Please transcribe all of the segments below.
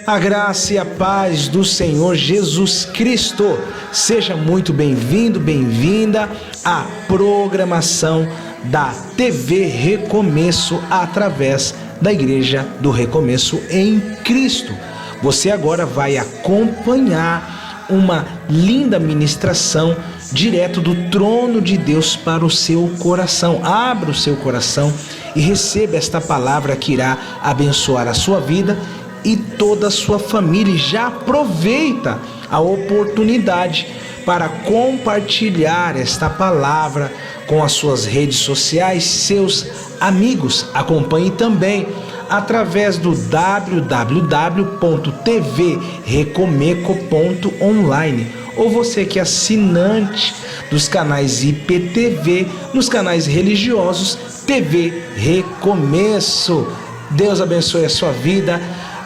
A graça e a paz do Senhor Jesus Cristo. Seja muito bem-vindo, bem-vinda à programação da TV Recomeço através da Igreja do Recomeço em Cristo. Você agora vai acompanhar uma linda ministração direto do trono de Deus para o seu coração. Abra o seu coração e receba esta palavra que irá abençoar a sua vida e toda a sua família. E já aproveita a oportunidade para compartilhar esta palavra com as suas redes sociais, seus amigos. Acompanhe também através do www.tvrecomeco.online, ou você que é assinante dos canais IPTV, nos canais religiosos TV Recomeço. Deus abençoe a sua vida.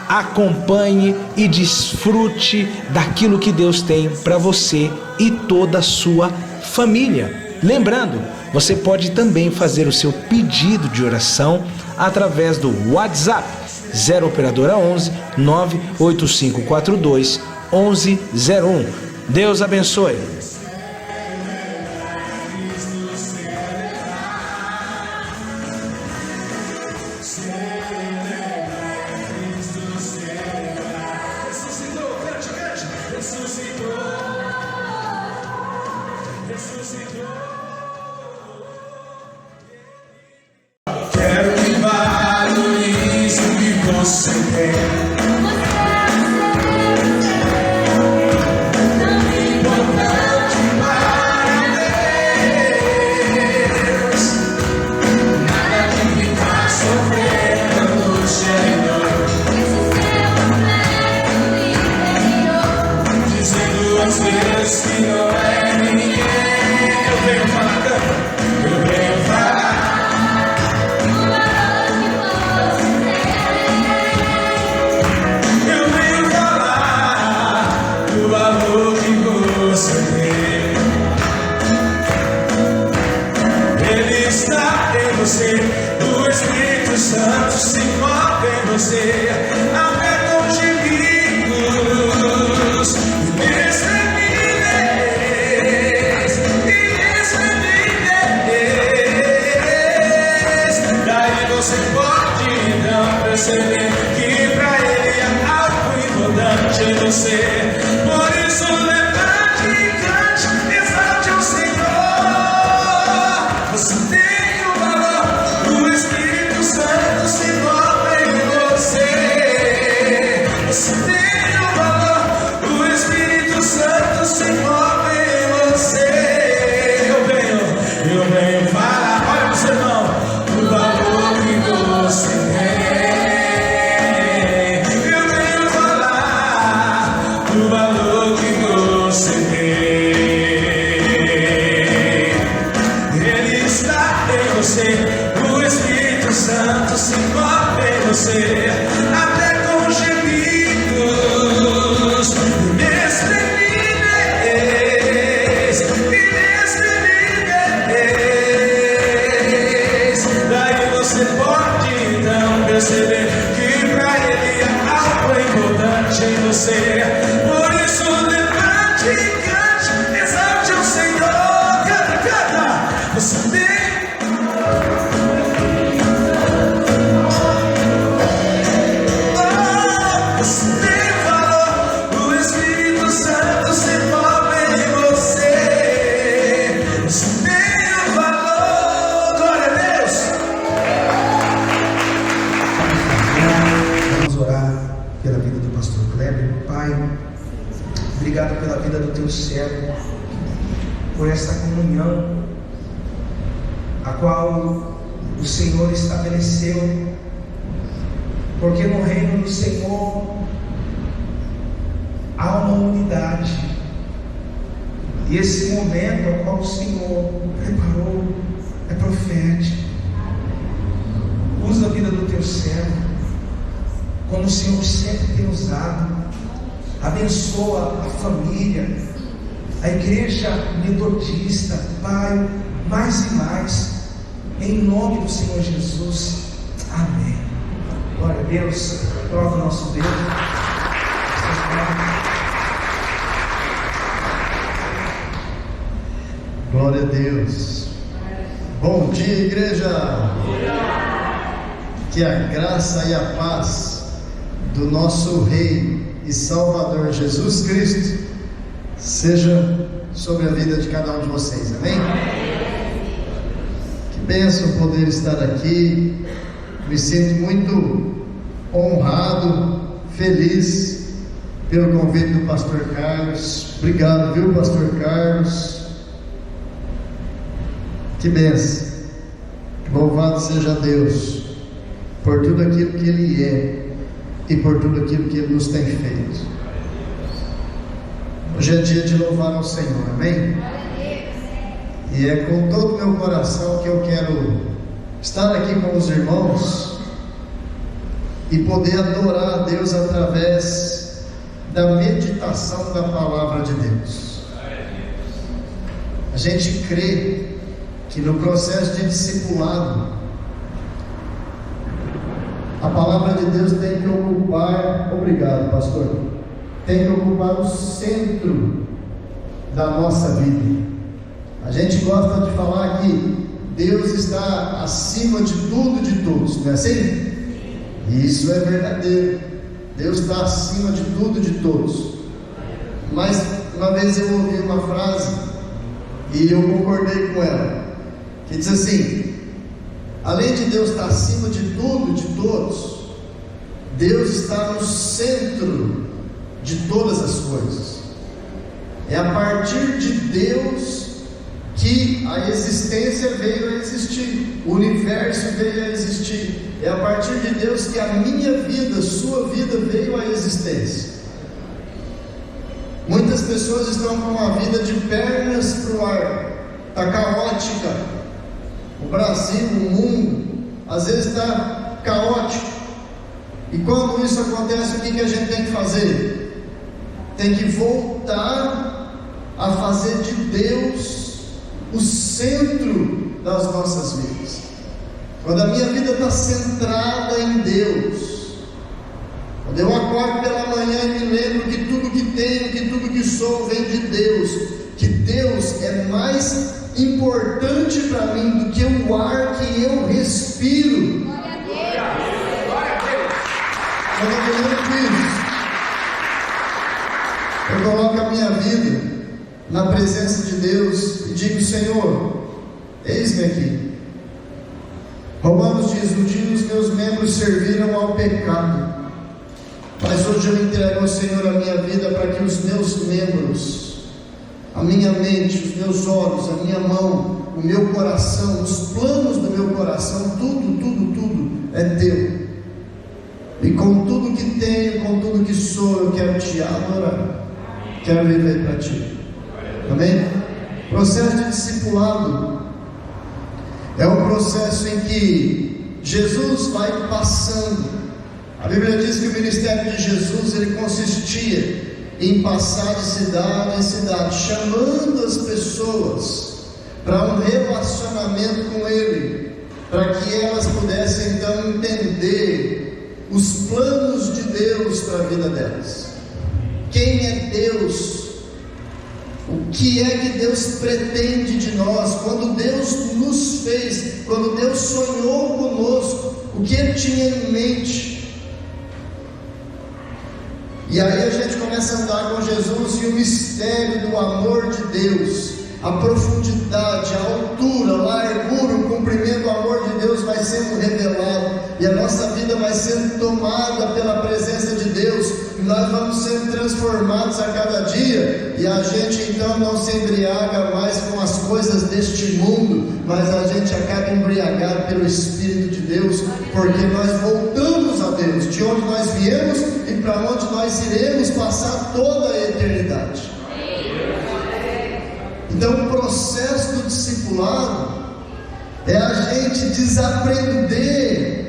Acompanhe e desfrute daquilo que Deus tem para você e toda a sua família. Lembrando, você pode também fazer o seu pedido de oração através do WhatsApp 0 operadora 11 98542 1101. Deus abençoe. Quero que valorize o que você tem. Tão importante para Deus. Nada de ficar sofrendo no Senhor. Dizendo às vezes que não é ninguém. Eu venho falar, canta. Eu venho falar. Você, o Espírito Santo se move em você, até com gemidos inexprimíveis, inexprimíveis. Daí você pode então perceber que pra Ele é algo importante em você. Por isso levante e cante, exalte o Senhor. Você tem o Espírito Santo se move em você, até com gemidos inexprimíveis, inexprimíveis. Daí você pode então perceber que pra Ele é algo importante em você. Por isso levante e cante, exalte o Senhor. Canta, canta. Você tem obrigado pela vida do teu servo, por esta comunhão a qual o Senhor estabeleceu, porque no reino do Senhor há uma unidade, e esse momento ao qual o Senhor preparou é profético. Usa a vida do teu servo como o Senhor sempre tem usado. Abençoa a família, a igreja metodista, Pai, mais e mais, em nome do Senhor Jesus. Amém. Glória a Deus. Prova o nosso Deus. Glória a Deus. Bom dia, igreja. Que a graça e a paz do nosso Rei e Salvador Jesus Cristo seja sobre a vida de cada um de vocês, amém? Que bênção poder estar aqui. Me sinto muito honrado, feliz pelo convite do pastor Carlos. Obrigado, viu, pastor Carlos? Que bênção. Louvado seja Deus por tudo aquilo que Ele é e por tudo aquilo que Ele nos tem feito. Hoje é dia de louvar ao Senhor, amém? E é com todo o meu coração que eu quero estar aqui com os irmãos e poder adorar a Deus através da meditação da palavra de Deus. A gente crê que no processo de discipulado, a palavra de Deus tem que ocupar, obrigado pastor, tem que ocupar o centro da nossa vida. A gente gosta de falar que Deus está acima de tudo e de todos, não é assim? Isso é verdadeiro. Deus está acima de tudo e de todos. Mas uma vez eu ouvi uma frase e eu concordei com ela, que diz assim: além de Deus estar acima de tudo e de todos, Deus está no centro de todas as coisas. É a partir de Deus que a existência veio a existir, o universo veio a existir. É a partir de Deus que a minha vida, sua vida veio à existência. Muitas pessoas estão com uma vida de pernas para o ar, está caótica. O Brasil, o mundo, às vezes está caótico. E quando isso acontece, o que a gente tem que fazer? Tem que voltar a fazer de Deus o centro das nossas vidas. Quando a minha vida está centrada em Deus, quando eu acordo pela manhã e me lembro que tudo que tenho, que tudo que sou vem de Deus, que Deus é mais importante para mim do que o ar que eu respiro. Quando eu me lembro disso, eu coloco a minha vida na presença de Deus e digo: Senhor, eis-me aqui. Romanos diz: um dia os meus membros serviram ao pecado, mas hoje eu entrego ao Senhor a minha vida para que os meus membros, a minha mente, os meus olhos, a minha mão, o meu coração, os planos do meu coração, tudo é teu. E com tudo que tenho, com tudo que sou, eu quero te adorar, quero viver para ti. Amém? Processo de discipulado é um processo em que Jesus vai passando. A Bíblia diz que o ministério de Jesus, ele consistia em passar de cidade em cidade, chamando as pessoas para um relacionamento com Ele, para que elas pudessem então entender os planos de Deus para a vida delas. Quem é Deus? O que é que Deus pretende de nós? Quando Deus nos fez, quando Deus sonhou conosco, o que Ele tinha em mente? E aí a gente começa a andar com Jesus e o mistério do amor de Deus, a profundidade, a altura, a largura, o comprimento do amor de Deus vai sendo revelado, e a nossa vida vai sendo tomada pela presença de Deus, e nós vamos sendo transformados a cada dia, e a gente então não se embriaga mais com as coisas deste mundo, mas a gente acaba embriagado pelo Espírito de Deus, porque nós voltamos a Deus, de onde nós viemos e para onde nós iremos passar toda a eternidade. Então o processo do discipulado é a gente desaprender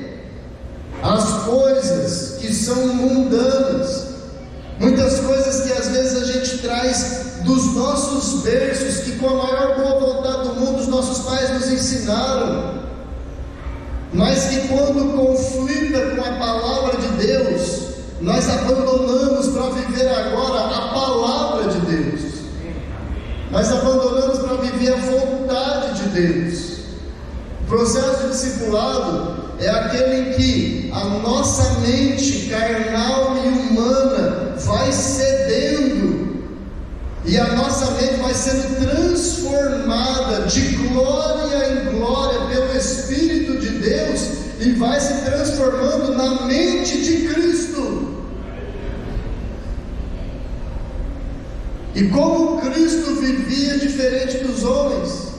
as coisas que são mundanas, muitas coisas que às vezes a gente traz dos nossos berços, que com a maior boa vontade do mundo os nossos pais nos ensinaram. mas que quando conflita com a palavra de Deus, nós abandonamos para viver agora a palavra de Deus. Nós abandonamos para viver a vontade de Deus. O processo de discipulado é aquele em que a nossa mente carnal e humana vai cedendo, e a nossa mente vai sendo transformada de glória em glória pelo Espírito de Deus, e vai se transformando na mente de Cristo. E como Cristo vivia diferente dos homens.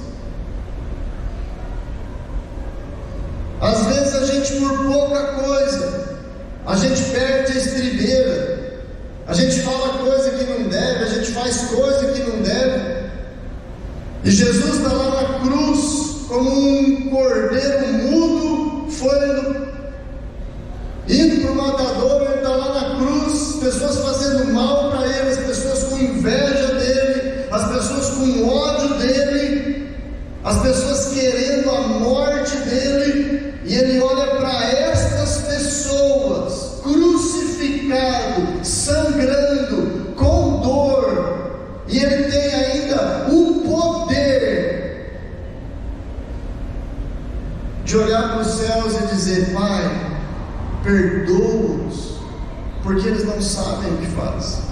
Às vezes a gente, por pouca coisa, a gente perde a estribeira, a gente fala coisa que não deve, a gente faz coisa que não deve. E Jesus está lá na cruz, como um cordeiro mudo, foi indo para o matador. Ele está lá na cruz, pessoas fazendo mal para ele, as pessoas com inveja dele, as pessoas com ódio dele, as pessoas querendo a morte dele. E ele olha para estas pessoas, crucificado, sangrando, com dor, e ele tem ainda o poder de olhar para os céus e dizer: Pai, perdoa-os, porque eles não sabem o que fazem.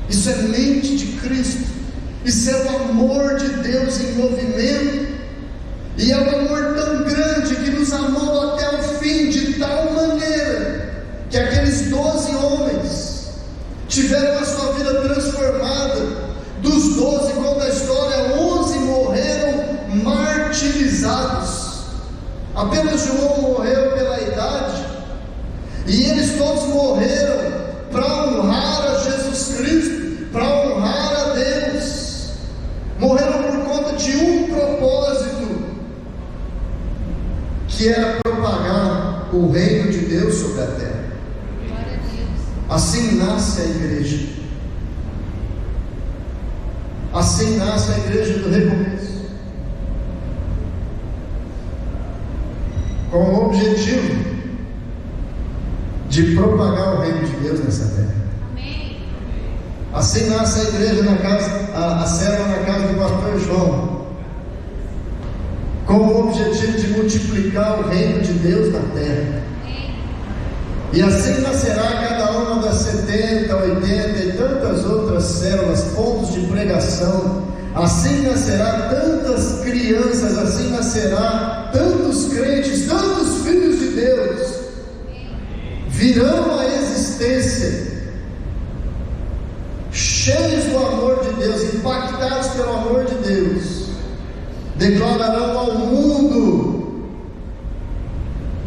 Isso é mente de Cristo, isso é o amor de Deus em movimento. E é um amor tão grande que nos amou até o fim, de tal maneira que aqueles 12 homens tiveram a sua vida transformada. Dos 12, conta a história, 11 morreram martirizados. Apenas João morreu pela idade, e eles todos morreram para honrar a Jesus Cristo, para honrar a Deus. Morreram por conta de um propósito, que era propagar o reino de Deus sobre a terra. Assim nasce a igreja. Assim nasce a igreja do recomeço, com o objetivo de propagar o reino de Deus nessa terra. Amém. Assim nasce a igreja na casa, a célula na casa do pastor João, com o objetivo de multiplicar o reino de Deus na terra. E assim nascerá cada uma das 70, 80 e tantas outras células, pontos de pregação. Assim nascerá tantas crianças, assim nascerá tantos crentes, tantos filhos de Deus, virão à existência, cheios do amor de Deus, impactados pelo amor de Deus, declararão ao mundo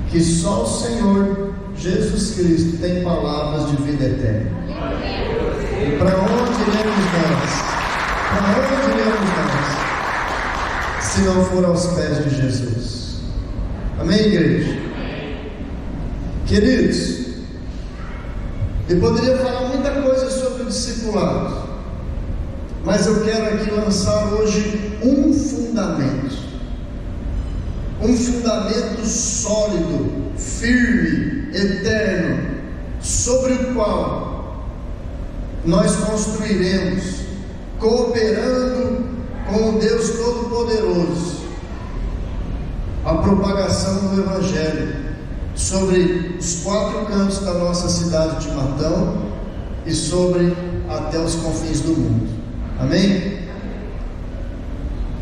que só o Senhor Jesus Cristo tem palavras de vida eterna. E para onde iremos nós? Para onde iremos nós, se não for aos pés de Jesus? Amém, igreja? Queridos, eu poderia falar muita coisa sobre o discipulado, mas eu quero aqui lançar hoje um fundamento sólido, firme, eterno, sobre o qual nós construiremos, cooperando com o Deus Todo-Poderoso, a propagação do Evangelho sobre os 4 cantos da nossa cidade de Matão e sobre até os confins do mundo. Amém?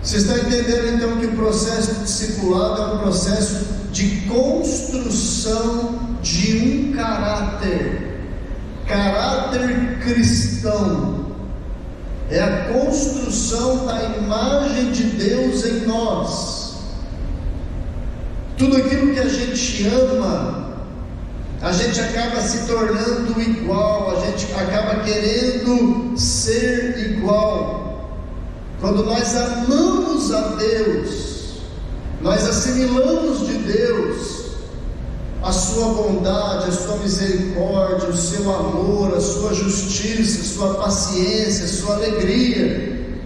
Você está entendendo então que o processo de discipulado é um processo de construção de um caráter cristão. É a construção da imagem de Deus em nós. Tudo aquilo que a gente ama, a gente acaba se tornando igual, a gente acaba querendo ser igual. Quando nós amamos a Deus, nós assimilamos de Deus a sua bondade, a sua misericórdia, o seu amor, a sua justiça, a sua paciência, a sua alegria.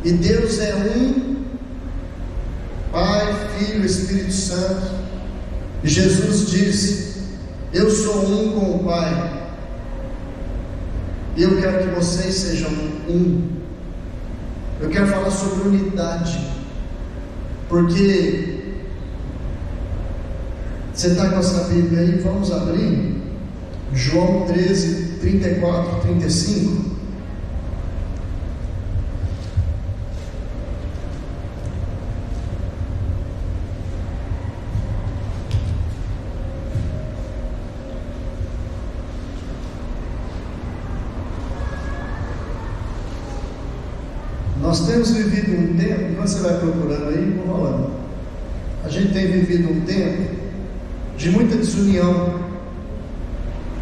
E Deus é um Pai, Filho, Espírito Santo. E Jesus disse: eu sou um com o Pai, e eu quero que vocês sejam um. Eu quero falar sobre unidade, porque você está com essa Bíblia aí? Vamos abrir João 13, 34, 35. Nós temos vivido um tempo, quando você vai procurando aí, vou falando. A gente tem vivido um tempo de muita desunião.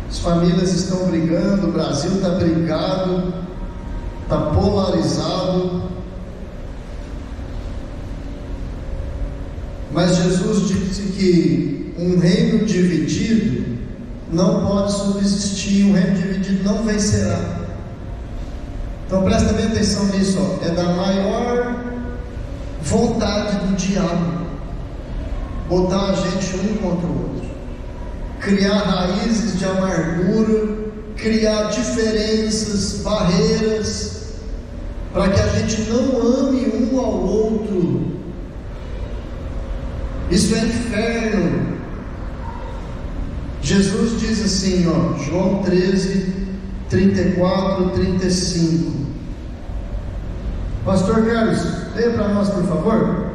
As famílias estão brigando, o Brasil está brigado, está polarizado. Mas Jesus disse que um reino dividido não pode subsistir, um reino dividido não vencerá. Então presta bem atenção nisso, ó. É da maior vontade do diabo botar a gente um contra o outro, criar raízes de amargura, criar diferenças, barreiras, para que a gente não ame um ao outro. Isso é inferno. Jesus diz assim, ó, João 13, 34, 35. Pastor Carlos, leia para nós, por favor.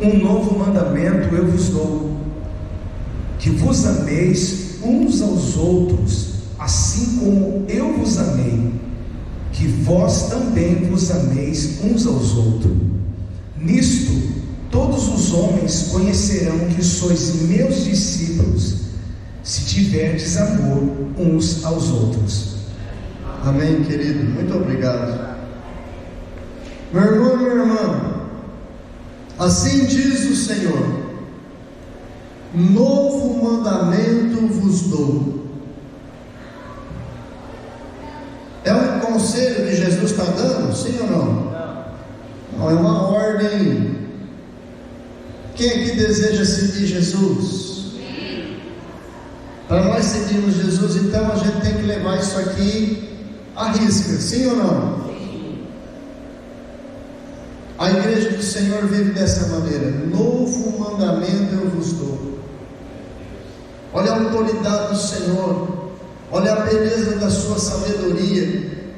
Um novo mandamento eu vos dou, que vos ameis uns aos outros, assim como eu vos amei, que vós também vos ameis uns aos outros. Nisto todos os homens conhecerão que sois meus discípulos, se tiverdes amor uns aos outros. Amém, querido, muito obrigado. Meu irmão, minha irmã, assim diz o Senhor: novo mandamento vos dou. É um conselho que Jesus está dando? Sim ou não? Não, é uma ordem. Quem aqui deseja seguir Jesus? Para nós seguirmos Jesus, então a gente tem que levar isso aqui à risca, sim ou não? A igreja do Senhor vive dessa maneira: novo mandamento eu vos dou. Olha a autoridade do Senhor, olha a beleza da sua sabedoria,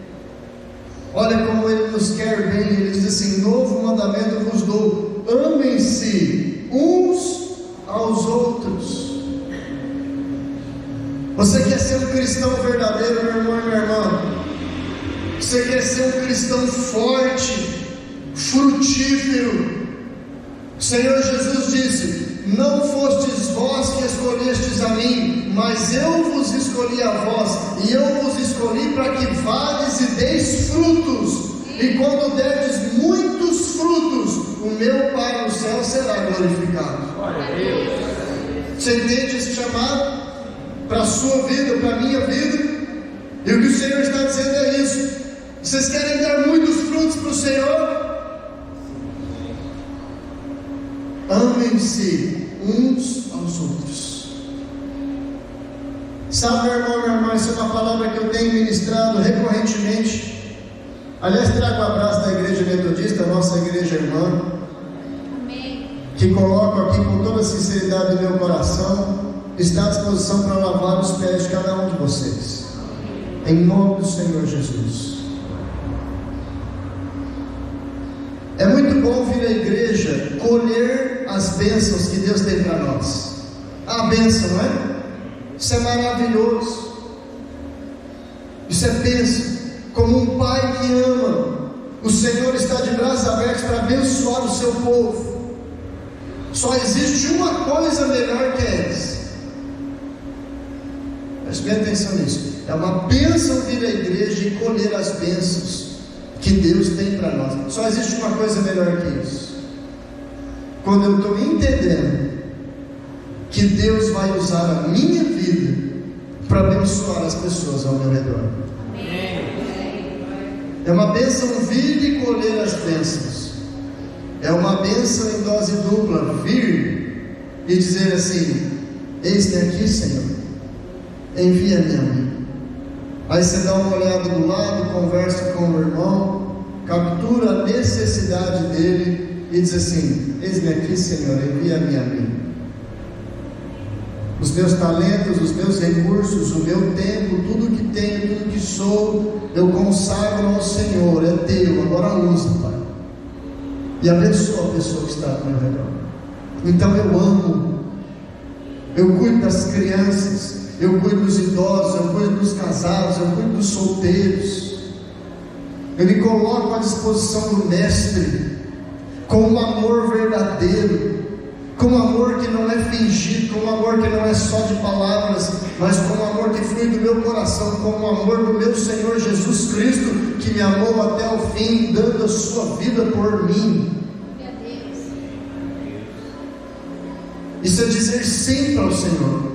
olha como Ele nos quer bem. Ele diz assim: novo mandamento eu vos dou, amem-se uns aos outros. Você quer ser um cristão verdadeiro, meu irmão e minha irmã? Você quer ser um cristão forte, frutífero? O Senhor Jesus disse: não fostes vós que escolhestes a mim, mas eu vos escolhi a vós, e eu vos escolhi para que vades e deis frutos, e quando derdes muitos frutos, o meu Pai no céu será glorificado. Você entende esse chamado para a sua vida, para a minha vida? E o que o Senhor está dizendo é isso: vocês querem dar muitos frutos para o Senhor? Amem-se uns aos outros. Sabe, meu irmão, minha irmã, isso é uma palavra que eu tenho ministrado recorrentemente. Aliás, trago o abraço da igreja metodista, a nossa igreja irmã, que coloco aqui com toda a sinceridade do meu coração, está à disposição para lavar os pés de cada um de vocês, em nome do Senhor Jesus. É muito bom vir à igreja colher as bênçãos que Deus tem para nós. A bênção, não é? Isso é maravilhoso. Isso é bênção. Como um pai que ama, o Senhor está de braços abertos para abençoar o seu povo. Só existe uma coisa melhor que essa. Preste bem atenção nisso. É uma bênção vir à igreja e colher as bênçãos que Deus tem para nós. Só existe uma coisa melhor que isso: quando eu estou entendendo que Deus vai usar a minha vida para abençoar as pessoas ao meu redor. É uma bênção vir e colher as bênçãos. É uma bênção em dose dupla, vir e dizer assim: eis-me aqui, Senhor, envia-me a mim. Aí você dá uma olhada do lado, conversa com o irmão, captura a necessidade dele e diz assim: eis-me aqui, Senhor, envia-me a mim. Os meus talentos, os meus recursos, o meu tempo, tudo que tenho, tudo que sou, eu consagro ao Senhor, é teu, agora usa, Pai. E abençoa a pessoa que está ao meu redor. Então eu amo, eu cuido das crianças, eu cuido dos idosos, eu cuido dos casados, eu cuido dos solteiros. Eu me coloco à disposição do Mestre, com um amor verdadeiro, com um amor que não é fingido, com um amor que não é só de palavras, mas com um amor que flui do meu coração, com o amor do meu Senhor Jesus Cristo, que me amou até o fim, dando a sua vida por mim. Isso é dizer sim para o Senhor.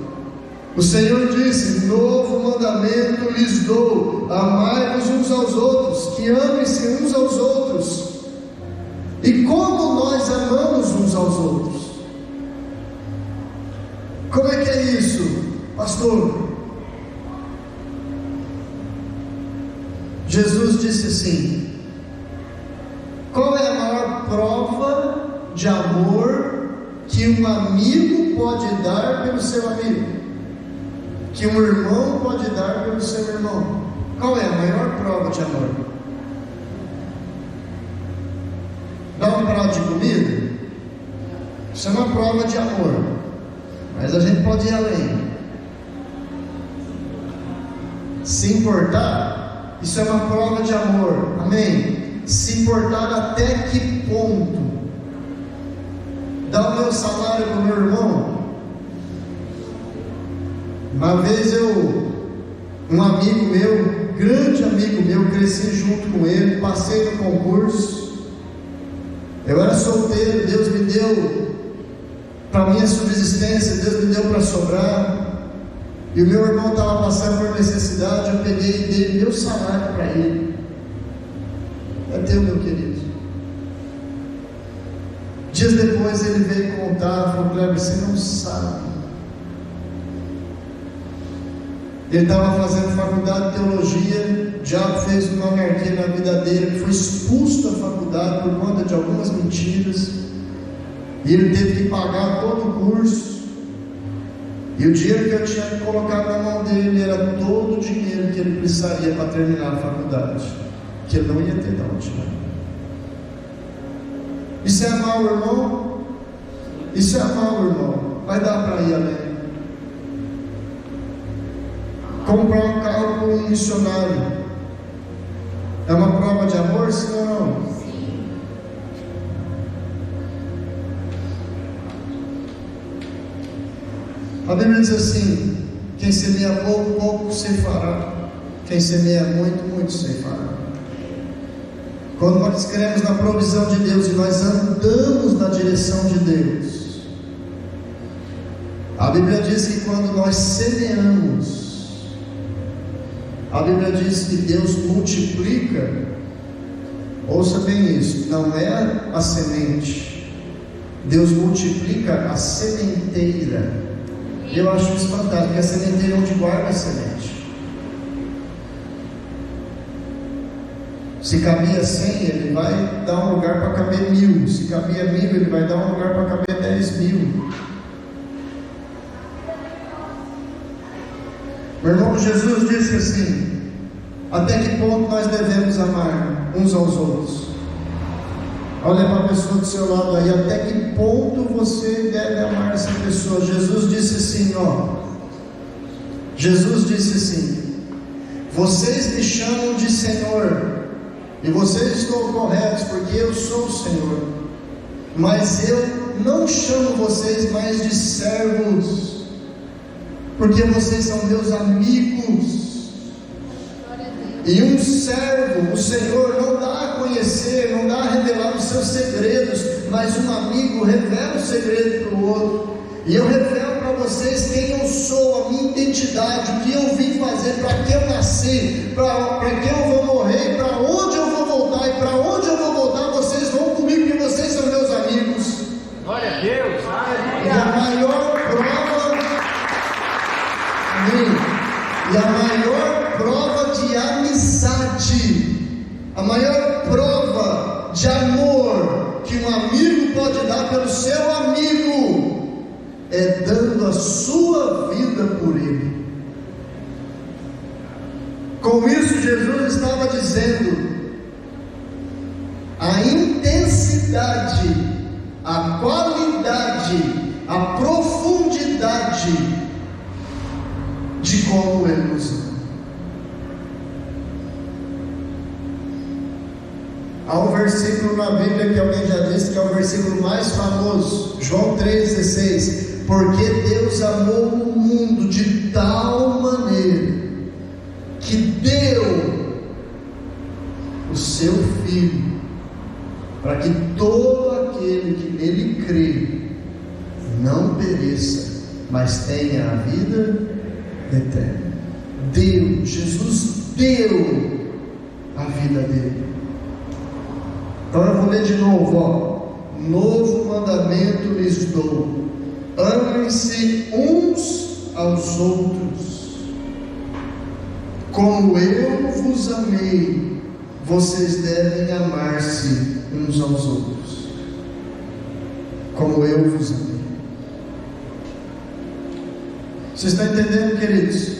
O Senhor disse: novo mandamento lhes dou, amai-vos uns aos outros, que amem-se uns aos outros. E como nós amamos uns aos outros? Como é que é isso, pastor? Jesus disse assim: qual é a maior prova de amor que um amigo pode dar pelo seu amigo? Que um irmão pode dar pelo seu irmão? Qual é a maior prova de amor? Dar um prato de comida? Isso é uma prova de amor. Mas a gente pode ir além. Se importar, isso é uma prova de amor. Amém? Se importar até que ponto? Dar o meu salário para o meu irmão? Uma vez um amigo meu, grande amigo meu, cresci junto com ele, passei no concurso. Eu era solteiro, Deus me deu para minha subsistência, Deus me deu para sobrar. E o meu irmão estava passando por necessidade, eu peguei e dei meu salário para ele. É teu, meu querido. Dias depois ele veio contar, falou: Kleber, você não sabe. Ele estava fazendo faculdade de teologia, o diabo fez uma anarquia na vida dele, ele foi expulso da faculdade por conta de algumas mentiras, e ele teve que pagar todo o curso, e o dinheiro que eu tinha colocado na mão dele era todo o dinheiro que ele precisaria para terminar a faculdade, que ele não ia ter de onde tirar. Isso é amar o irmão? Isso é amar o irmão. Vai dar para ir além. Comprar um carro para um missionário é uma prova de amor, sim ou não? Sim. A Bíblia diz assim: quem semeia pouco, pouco ceifará; quem semeia muito, muito ceifará. Quando nós cremos na provisão de Deus e nós andamos na direção de Deus, a Bíblia diz que quando nós semeamos, a Bíblia diz que Deus multiplica. Ouça bem isso, não é a semente, Deus multiplica a sementeira. Eu acho isso fantástico, porque a sementeira é onde guarda a semente. Se cabia 100, ele vai dar um lugar para caber 1000. Se cabia 1000, ele vai dar um lugar para caber 10.000. Meu irmão, Jesus disse assim: até que ponto nós devemos amar uns aos outros? Olha para a pessoa do seu lado aí, até que ponto você deve amar essa pessoa? Jesus disse assim, Jesus disse assim: vocês me chamam de Senhor, e vocês estão corretos, porque eu sou o Senhor, mas eu não chamo vocês mais de servos, porque vocês são meus amigos. E um servo, o Senhor não dá a conhecer, não dá a revelar os seus segredos, mas um amigo revela o segredo para o outro. E eu revelo para vocês quem eu sou, a minha identidade, o que eu vim fazer, para que eu nasci, para que eu vou morrer, para onde eu E a maior prova, amém, e a maior prova de amizade, a maior prova de amor que um amigo pode dar pelo seu amigo é dando a sua vida por ele. Com isso, Jesus estava dizendo: a intensidade, a qualidade, a profundidade de como Ele nos ama. Há um versículo na Bíblia que alguém já disse que é o versículo mais famoso, João 3,16: porque Deus amou o mundo de tal maneira que deu o seu Filho, para que todo aquele que nele crê não pereça, mas tenha a vida eterna. Jesus deu a vida dele. Então eu vou ler de novo, novo mandamento lhes dou: amem-se uns aos outros. Como eu vos amei, vocês devem amar-se uns aos outros. Como eu vos amei. Vocês estão entendendo, queridos?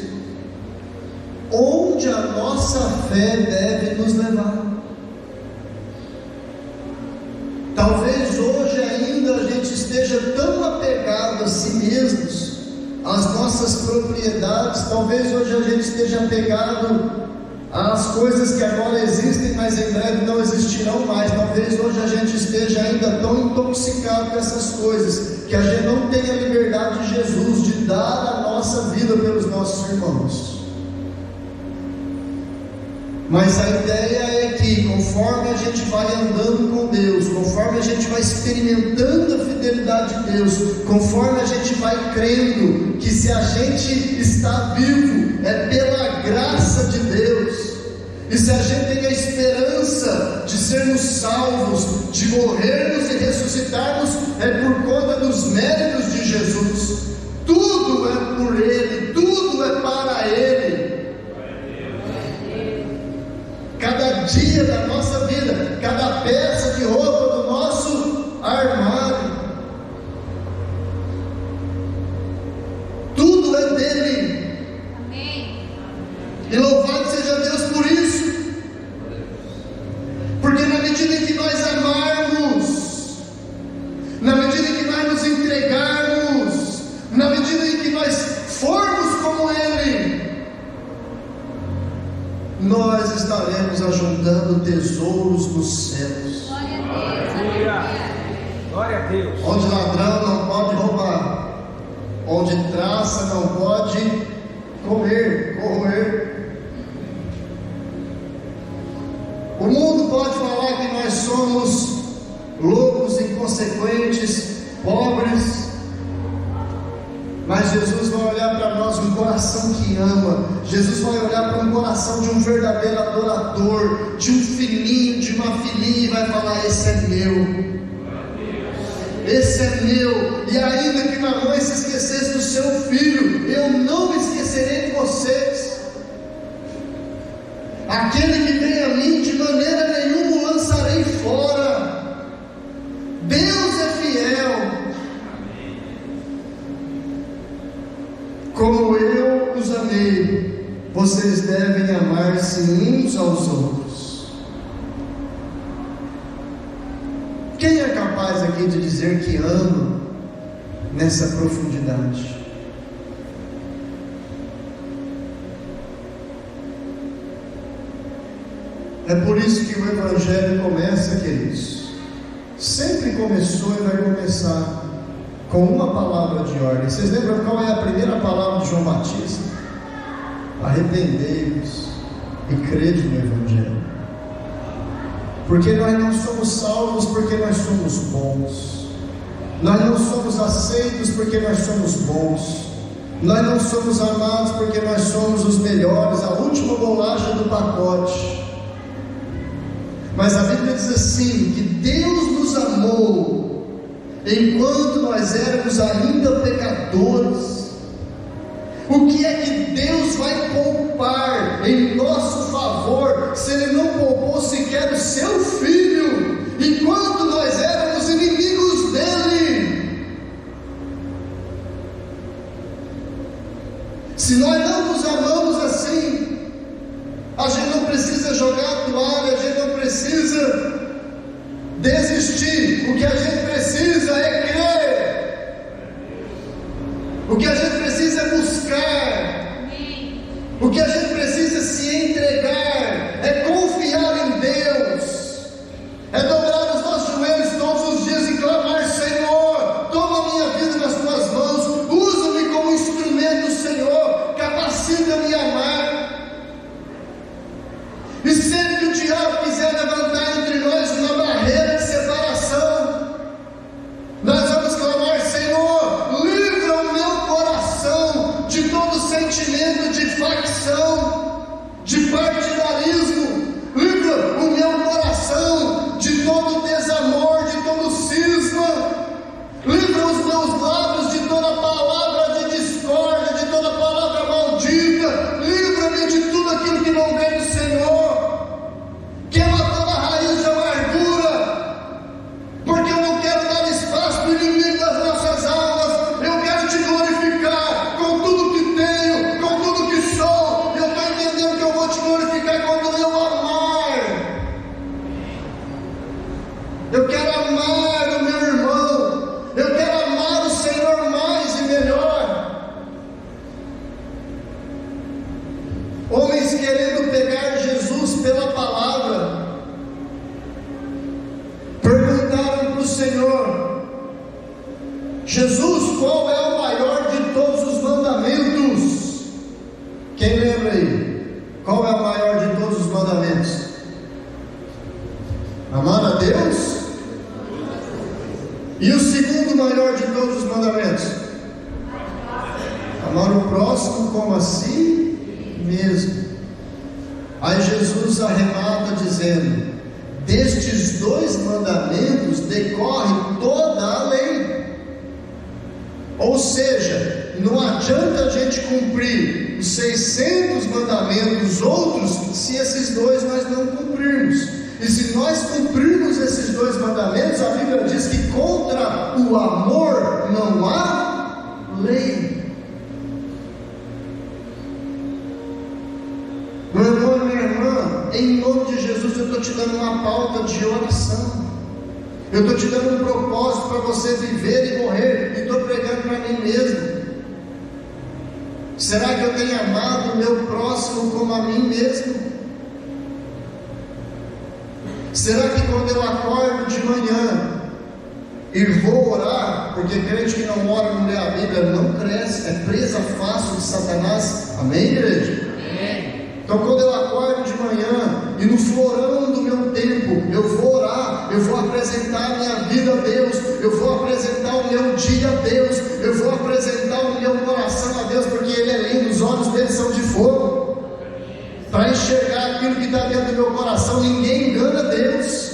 Onde a nossa fé deve nos levar? Talvez hoje ainda a gente esteja tão apegado a si mesmos, às nossas propriedades. Talvez hoje a gente esteja apegado às coisas que agora existem, mas em breve não existirão mais. Talvez hoje a gente esteja ainda tão intoxicado com essas coisas, que a gente não tenha a liberdade de Jesus de dar a nossa vida pelos nossos irmãos. Mas a ideia é que, conforme a gente vai andando com Deus, conforme a gente vai experimentando a fidelidade de Deus, conforme a gente vai crendo que se a gente está vivo é pela graça de Deus, e se a gente tem a esperança de sermos salvos, de morrermos e ressuscitarmos, é por conta dos méritos de Jesus. Tudo é por Ele, tudo é para Ele. Cada dia da nossa vida, cada peça de roupa do nosso armário, tudo é dele. Amém. E louvado seja Deus por isso, porque na medida em que nós amarmos, na medida em que nós nos entregarmos, na medida em que nós formos como Ele, nós estaremos ajuntando tesouros nos céus. Glória a Deus. Onde ladrão não pode roubar, onde traça não pode corroer. O mundo pode falar que nós somos loucos, inconsequentes, pobres, mas Jesus vai olhar para nós um coração que ama. Jesus vai olhar para um coração de um verdadeiro adorador, de um filhinho, de uma filhinha, e vai falar: esse é meu, esse é meu. E ainda que na mãe se esquecesse do seu filho, eu não me esquecerei de vocês. Aquele que vem a mim, de maneira nenhuma o lançarei fora. Deus é fiel. Como eu os amei, vocês devem amar-se uns aos outros. Quem é capaz aqui de dizer que ama nessa profundidade? É por isso que o Evangelho começa, queridos. Sempre começou e vai começar com uma palavra de ordem. Vocês lembram qual é a primeira palavra de João Batista? Arrependei-vos e crede no Evangelho. Porque nós não somos salvos porque nós somos bons. Nós não somos aceitos porque nós somos bons. Nós não somos amados porque nós somos os melhores, a última bolacha do pacote. Mas a Bíblia diz assim, que Deus nos amou. enquanto nós éramos ainda pecadores. O que é que Deus vai poupar em nosso favor, se Ele não poupou sequer o seu Filho, enquanto nós éramos inimigos dEle? Se nós não nos amamos assim, a gente não precisa jogar a toalha, a gente não precisa desistir. O que a gente precisa é crer. O que a gente precisa é buscar. O que a gente precisa é se entregar, é confiar em Deus, é dobrar os nossos joelhos todos os dias e clamar: Senhor, toma a minha vida nas tuas mãos, usa-me como instrumento do Senhor, capacita-me a amar. E sempre que o diabo quiser levantar entre nós uma barreira de separação, nós vamos clamar: Senhor, livra o meu coração de todo sentimento de facção, de partidarismo, livra o meu coração de todo desamor, de todo cisma, livra os meus lábios de toda palavra de discórdia, de toda palavra maldita, livra-me de tudo aquilo que não vem do Senhor, queima toda a raiz de amargura, porque eu não quero dar espaço para o inimigo das nossas almas, eu quero te glorificar com tudo que tenho, com tudo que sou. Eu estou entendendo que eu vou te glorificar quando eu amar. Eu quero amar o meu irmão, eu quero amar o Senhor mais e melhor. Homens querendo pegar Jesus pela palavra, perguntaram para o Senhor: Jesus, qual é o maior de todos os mandamentos? Quem lembra aí? Qual é o maior de todos os mandamentos? Amar a Deus? E o segundo maior de todos os mandamentos? Amar o próximo como a si mesmo. Aí Jesus arremata dizendo: destes dois mandamentos decorre toda a lei. Ou seja, não adianta a gente cumprir os 600 mandamentos outros se esses dois nós não cumprirmos. E se nós cumprirmos esses dois mandamentos, a Bíblia diz que contra o amor não há lei. Meu irmão e minha irmã, em nome de Jesus, eu estou te dando uma pauta de oração. Eu estou te dando um propósito para você viver e morrer, e estou pregando para mim mesmo. Será que eu tenho amado o meu próximo como a mim mesmo? Será que quando eu acordo de manhã e vou orar, porque crente que não ora, não lê a Bíblia, não cresce, é presa fácil de Satanás? Amém, igreja? Então quando eu acordo de manhã e no florão do meu tempo eu vou orar, eu vou apresentar a minha vida a Deus, eu vou apresentar o meu dia a Deus, eu vou apresentar o meu coração a Deus, porque Ele é lindo, os olhos dele são de fogo, para enxergar aquilo que está dentro do meu coração. Ninguém engana Deus.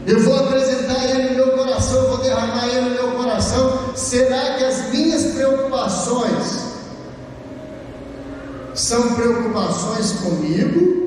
Eu vou apresentar Ele no meu coração, eu vou derramar Ele no meu coração. Será que as minhas preocupações são preocupações comigo?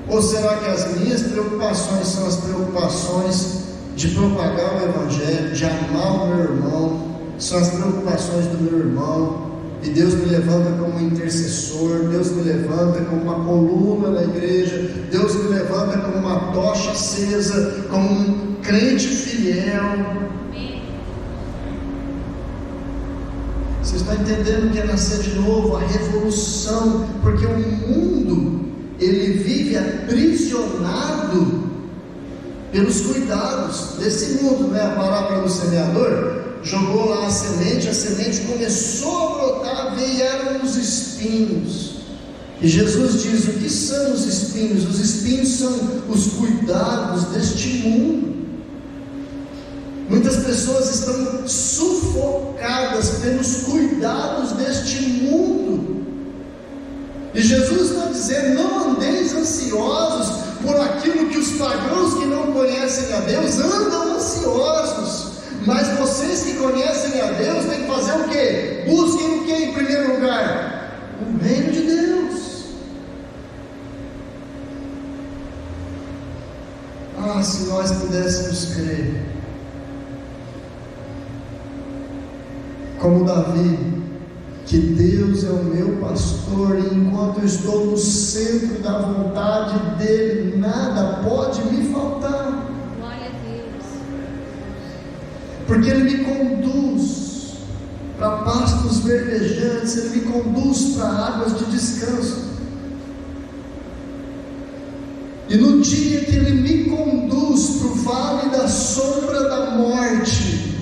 Ou será que as minhas preocupações são as preocupações de propagar o Evangelho, de amar o meu irmão? São as preocupações do meu irmão, e Deus me levanta como intercessor, Deus me levanta como uma coluna na igreja, Deus me levanta como uma tocha acesa, como um crente fiel. Você está entendendo que é nascer de novo, a revolução, porque o mundo, ele vive aprisionado pelos cuidados desse mundo, né? A parábola do semeador, jogou lá a semente começou a brotar, vieram os espinhos, e Jesus diz: o que são os espinhos? Os espinhos são os cuidados deste mundo. Muitas pessoas estão sufocadas pelos cuidados deste mundo. E Jesus vai dizer: não andeis ansiosos por aquilo que os pagãos que não conhecem a Deus andam ansiosos. Mas vocês que conhecem a Deus têm que fazer o quê? Busquem o que em primeiro lugar? O reino de Deus. Ah, se nós pudéssemos crer como Davi, que Deus é o meu pastor, e enquanto eu estou no centro da vontade dele, nada pode me faltar. Glória a Deus. Porque ele me conduz para pastos verdejantes, ele me conduz para águas de descanso. E no dia que ele me conduz para o vale da sombra da morte,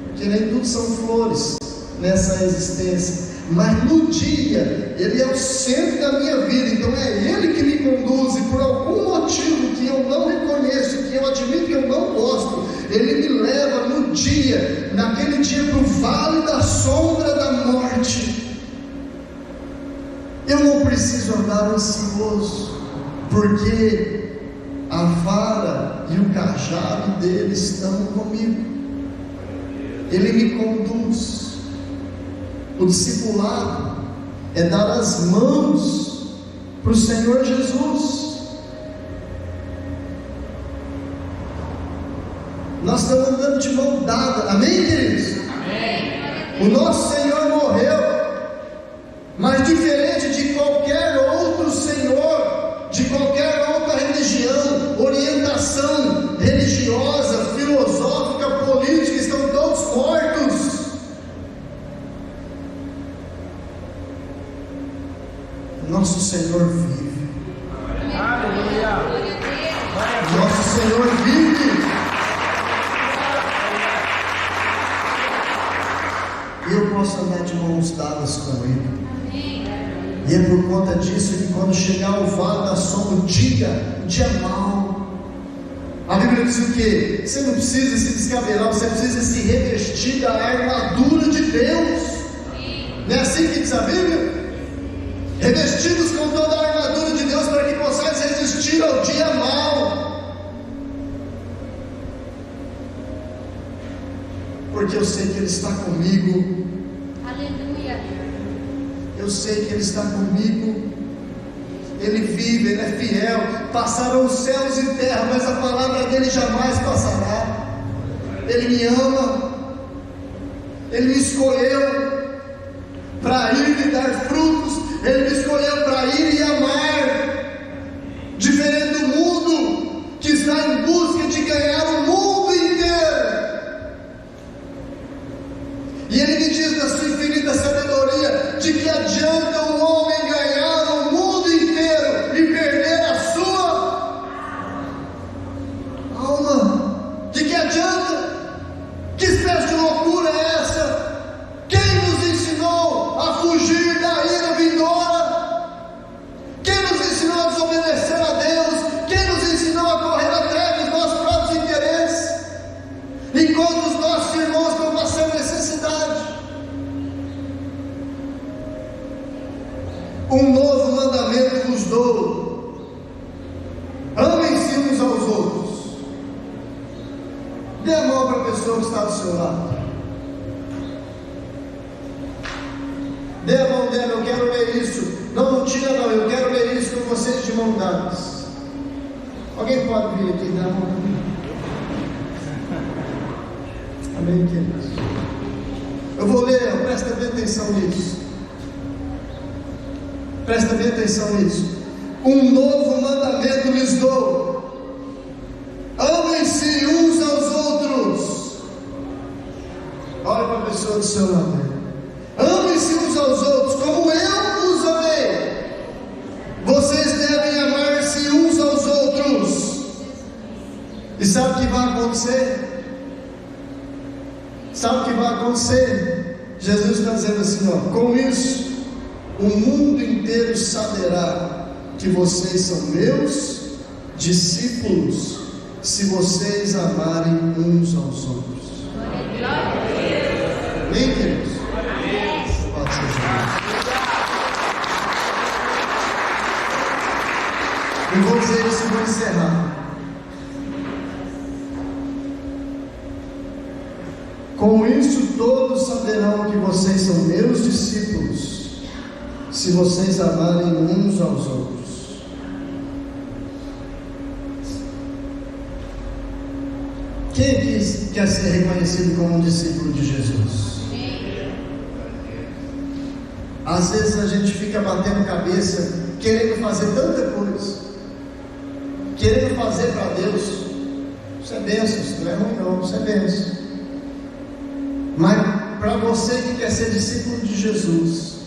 porque nem tudo são flores nessa existência, mas no dia, ele é o centro da minha vida, então é ele que me conduz, e por algum motivo que eu não reconheço, que eu admito que eu não gosto, ele me leva no dia, naquele dia, para o vale da sombra da morte. Eu não preciso andar ansioso, porque a vara e o cajado dele estão comigo, ele me conduz. O discipulado é dar as mãos para o Senhor Jesus. Nós estamos andando de mão dada, amém, queridos? Amém. O nosso Senhor morreu, mas diferente de qualquer outro Senhor, de qualquer outra religião, orientação religiosa, filosófica, política, estão todos mortos. Nosso Senhor vive. Aleluia. Nosso Senhor vive. E eu posso andar de mãos dadas com Ele. E é por conta disso que quando chegar o vale da sombra, o dia mau, a Bíblia diz o quê? Você não precisa se descabelar, você precisa se revestir da armadura de Deus. Não é assim que diz a Bíblia? Revestidos com toda a armadura de Deus, para que possais resistir ao dia mau. Porque eu sei que Ele está comigo. Aleluia. Eu sei que Ele está comigo. Ele vive, Ele é fiel. Passarão os céus e terra, mas a palavra dEle jamais passará. Ele me ama. Ele me escolheu para ir e dar frutos. Ele me escolheu para ir e amar, diferente do mundo que está em busca de ganhar o mundo inteiro. E Ele me diz na sua infinita sabedoria: de que adianta um homem ganhar o mundo inteiro e perder a sua alma? De que adianta? Que espécie de loucura é essa? Quem nos ensinou a fugir da ira vindoura? Quem nos ensinou a desobedecer a Deus? Quem nos ensinou a correr atrás dos nossos próprios interesses, enquanto os nossos irmãos estão passando necessidade? Um novo mandamento vos dou: amem-se uns aos outros. Dê a mão para a pessoa que está do seu lado. Dê a mão dela, eu quero ler isso. Não tira não, eu quero ler isso com vocês de mão dadas. Alguém pode vir aqui e dar a mão para mim? Amém, queridos? Eu vou ler, presta bem atenção nisso. Presta bem atenção nisso. Um novo mandamento lhes dou: amem-se uns aos outros. Olha para a pessoa do seu lado. Amem-se uns aos outros como eu vos amei. Vocês devem amar-se uns aos outros. E sabe o que vai acontecer? Sabe o que vai acontecer? Jesus está dizendo assim, ó: com isso o mundo inteiro saberá que vocês são meus discípulos, se vocês amarem uns aos outros. Amém, queridos? Pode ser. Eu vou dizer isso e vou encerrar. errado. Com isso todos saberão que vocês são meus discípulos, se vocês amarem uns aos outros. Quem aqui quer ser reconhecido como um discípulo de Jesus? Às vezes a gente fica batendo cabeça, querendo fazer tanta coisa, querendo fazer para Deus. Isso é bênção, isso não é ruim não, isso é bênção. Mas para você que quer ser discípulo de Jesus,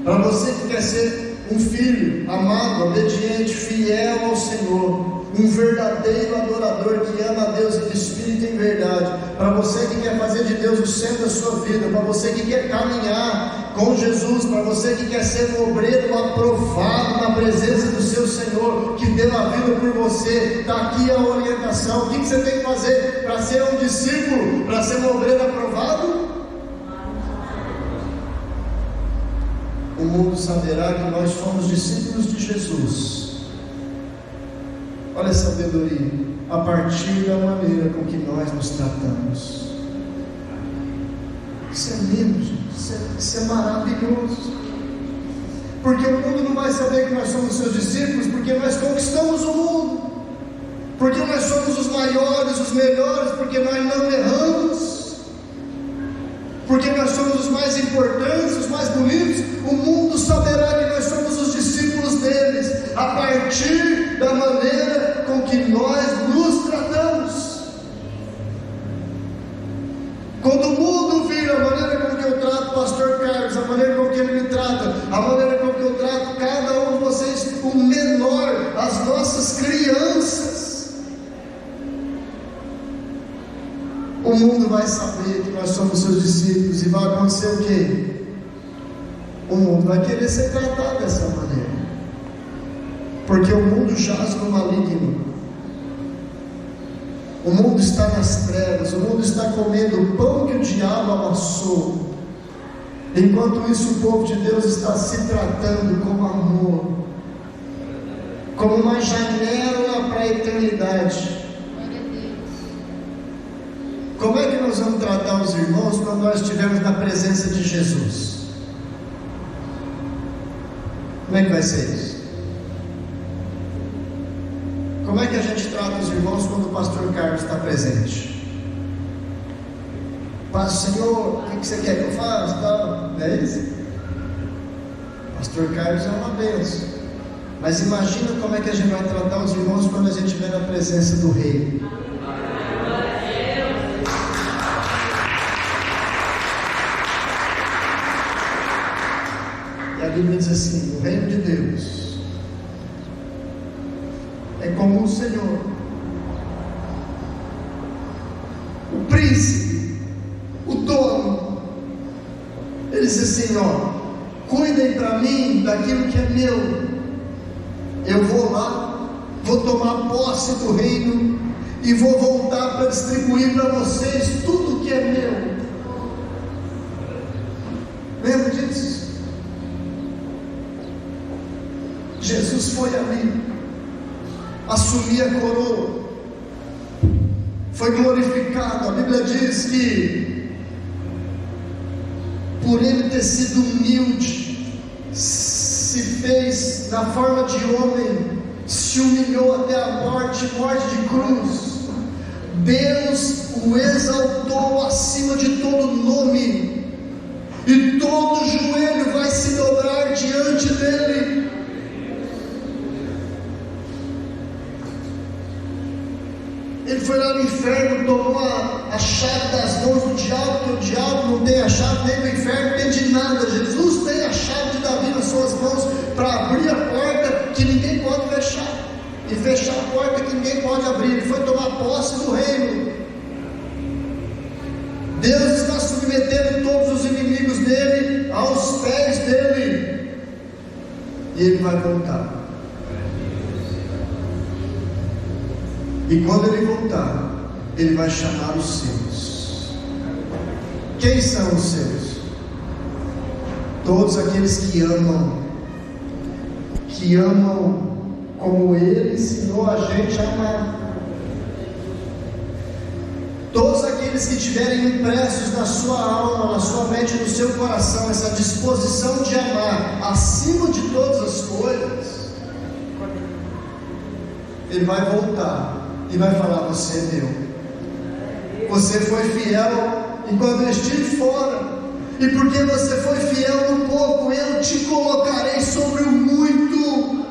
para você que quer ser um filho amado, obediente, fiel ao Senhor, um verdadeiro adorador que ama a Deus em espírito e em verdade, para você que quer fazer de Deus o centro da sua vida, para você que quer caminhar com Jesus, para você que quer ser um obreiro aprovado na presença do seu Senhor, que deu a vida por você, está aqui a orientação. O que você tem que fazer para ser um discípulo, para ser um obreiro aprovado? O mundo saberá que nós somos discípulos de Jesus. Olha a sabedoria, a partir da maneira com que nós nos tratamos. Isso é lindo, gente. Isso é maravilhoso. Porque o mundo não vai saber que nós somos seus discípulos, porque nós conquistamos o mundo, porque nós somos os maiores, os melhores, porque nós não erramos, porque nós somos os mais importantes, os mais bonitos. O mundo saberá que nós somos os discípulos deles a partir da maneira com que nós nos tratamos. Quando o mundo vir a maneira com que eu trato o pastor Carlos, a maneira com que ele me trata, a maneira com que eu trato cada um de vocês, o menor, as nossas crianças, o mundo vai saber que nós somos seus discípulos. E vai acontecer o quê? O mundo vai querer ser tratado dessa maneira, porque o mundo jaz no maligno, o mundo está nas trevas, o mundo está comendo o pão que o diabo amassou. Enquanto isso, o povo de Deus está se tratando com amor, como uma janela para a eternidade. Como é que nós vamos tratar os irmãos quando nós estivermos na presença de Jesus? Como é que vai ser isso? Como é que a gente trata os irmãos quando o pastor Carlos está presente? Senhor, o que você quer que eu faça? Não é isso? Pastor Carlos é uma bênção. Mas imagina como é que a gente vai tratar os irmãos quando a gente estiver na presença do Rei. E a Bíblia diz assim: o reino de Deus é como o Senhor, o príncipe, o dono. Ele diz assim: cuidem para mim daquilo que é meu. Eu vou lá, vou tomar posse do reino e vou voltar para distribuir para vocês tudo que é meu. Lembra disso? Jesus foi ali, assumir a coroa, foi glorificado. A Bíblia diz que por ele ter sido humilde, se fez na forma de homem, se humilhou até a morte de cruz. Deus o exaltou acima de todo nome, e todo joelho vai se dobrar diante dele. Ele foi lá no inferno, tomou a chave das mãos do diabo, porque o diabo não tem a chave nem do inferno, nem de nada. Jesus tem a chave de Davi nas suas mãos para abrir a porta que ninguém pode fechar, e fechar a porta que ninguém pode abrir. Ele foi tomar posse do reino. Deus está submetendo todos os inimigos dele aos pés dele, e ele vai voltar. E quando ele voltar, ele vai chamar os seus. Quem são os seus? Todos aqueles que amam como Ele ensinou a gente a amar. Todos aqueles que tiverem impressos na sua alma, na sua mente, no seu coração, essa disposição de amar acima de todas as coisas, Ele vai voltar e vai falar: você é meu, você foi fiel enquanto eu estive fora, e porque você foi fiel no pouco, eu te colocarei sobre o muito.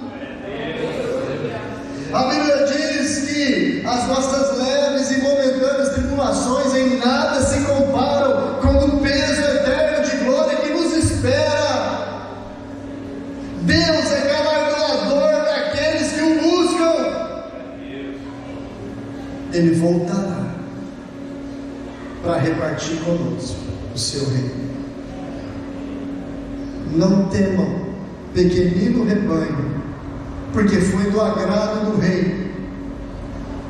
A Bíblia diz que as nossas leves e momentâneas tribulações em nada se comparam com o peso eterno de glória que nos espera. Deus é galardoador daqueles que o buscam. Ele voltará para repartir conosco o seu reino. Não temam, pequenino rebanho, porque foi do agrado do rei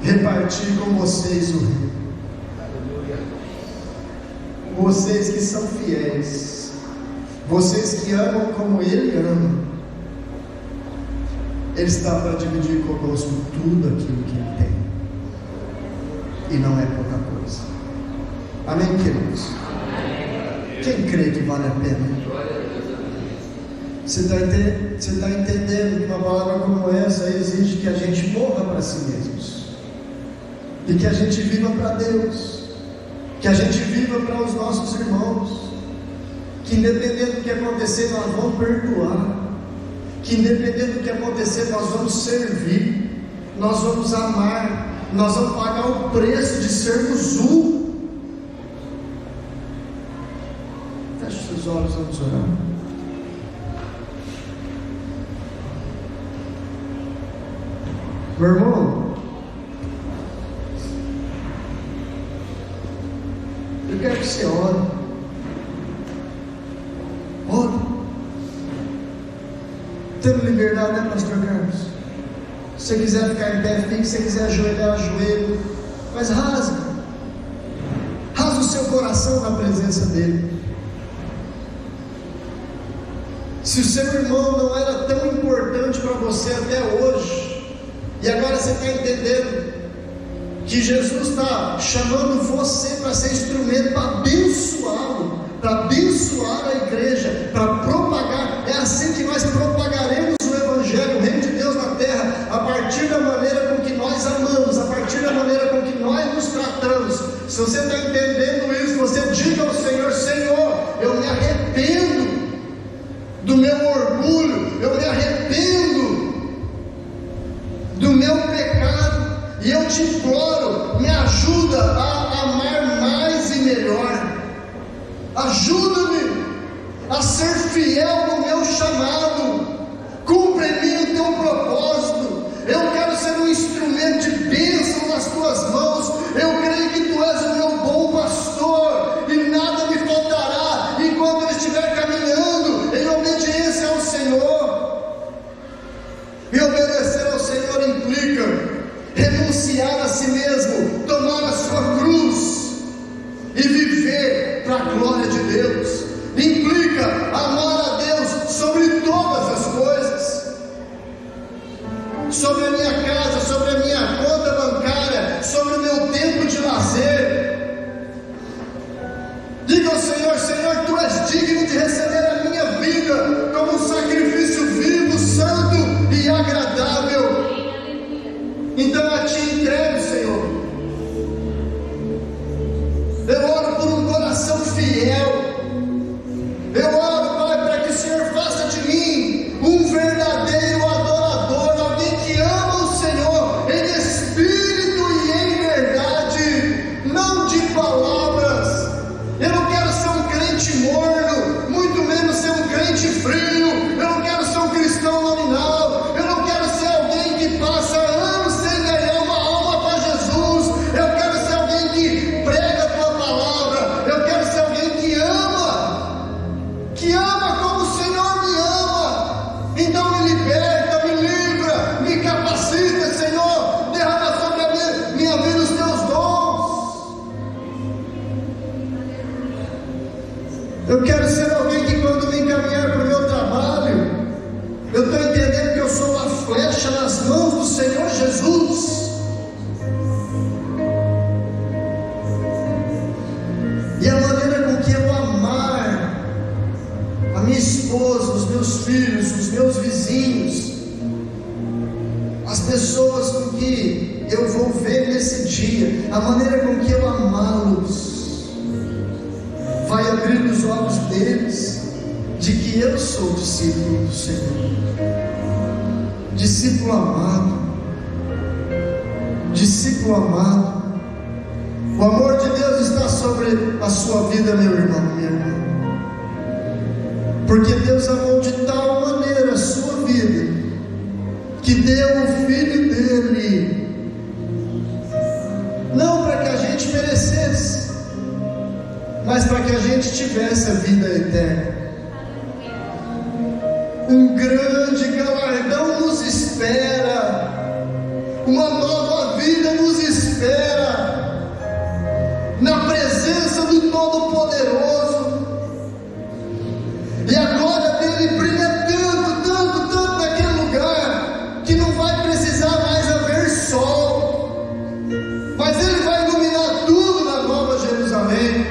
repartir com vocês o reino. Vocês que são fiéis, vocês que amam como Ele ama, Ele está para dividir conosco tudo aquilo que Ele tem, e não é pouca coisa. Amém, queridos? Quem crê que vale a pena? Você está entendendo que uma palavra como essa exige que a gente morra para si mesmos, e que a gente viva para Deus, que a gente viva para os nossos irmãos, que independente do que acontecer nós vamos perdoar, que independente do que acontecer nós vamos servir, nós vamos amar, nós vamos pagar o preço de sermos um. Feche os seus olhos, vamos orar. Meu irmão, eu quero que você ore. Ore. Temos liberdade, né, pastor Carlos? Se você quiser ficar em pé, fique. Se você quiser ajoelhar, ajoelho. Mas rasga o seu coração na presença dele. Se o seu irmão não era tão importante para você até hoje, e agora você está entendendo que Jesus está chamando você para ser instrumento para abençoá-lo, para abençoar a igreja, para propagar. É assim que nós propagaremos o Evangelho, o reino de Deus na terra, a partir da maneira com que nós amamos, a partir da maneira com que nós nos tratamos. Se você está entendendo isso, você diga ao Senhor: Senhor, eu me arrependo do meu orgulho, eu me arrependo do meu pecado, e eu te imploro, me ajuda a amar mais e melhor, ajuda-me a ser fiel no meu chamado, cumpre em mim o teu propósito. Eu quero ser um instrumento de bênção nas tuas mãos. Eu creio que tu és o meu bom pastor, e nada me faltará enquanto eu estiver caminhando em obediência ao Senhor. E obedecer ao Senhor implica renunciar a si mesmo, tomar a sua cruz e viver para a glória de Deus. Implica amar a Deus sobre todas as coisas, sobre a minha casa, sobre a minha conta bancária, sobre o meu tempo de lazer. Diga ao Senhor: Senhor, tu és digno de receber a minha vida como um sacrifício vivo, santo e agradável. Então a ti entrego, Senhor. Eu oro por um coração fiel. Eu oro, Pai, para que o Senhor faça de mim um verdadeiro adorador, alguém que ama o Senhor em espírito e em verdade, não de palavras. Eu não quero ser um crente morno, muito menos ser um crente frio. Eu não quero ser um cristão nominal. Eu não quero ser alguém que passa anos sem ganhar uma alma para Jesus. Eu quero ser alguém que prega a tua palavra. Eu quero ser alguém que ama como o Senhor me ama. Então me liberta, me livra, me capacita, Senhor. Derrama sobre a minha vida os teus dons. Eu quero ser alguém que, quando me encaminhar para o meu trabalho, eu estou entendendo que eu sou uma flecha nas mãos esposa, os meus filhos, os meus vizinhos, as pessoas com que eu vou ver nesse dia, a maneira com que eu amá-los, vai abrir os olhos deles de que eu sou discípulo do Senhor, discípulo amado, discípulo amado. O amor de Deus está sobre a sua vida, meu irmão, minha irmã, porque Deus amou de tal maneira a sua vida, que deu o Filho dele, não para que a gente merecesse, mas para que a gente tivesse a vida eterna. Um grande galardão nos espera, uma nova vida nos espera, na presença do Todo-Poderoso, e a glória dele brilha tanto, tanto, tanto naquele lugar, que não vai precisar mais haver sol, mas ele vai iluminar tudo na Nova Jerusalém.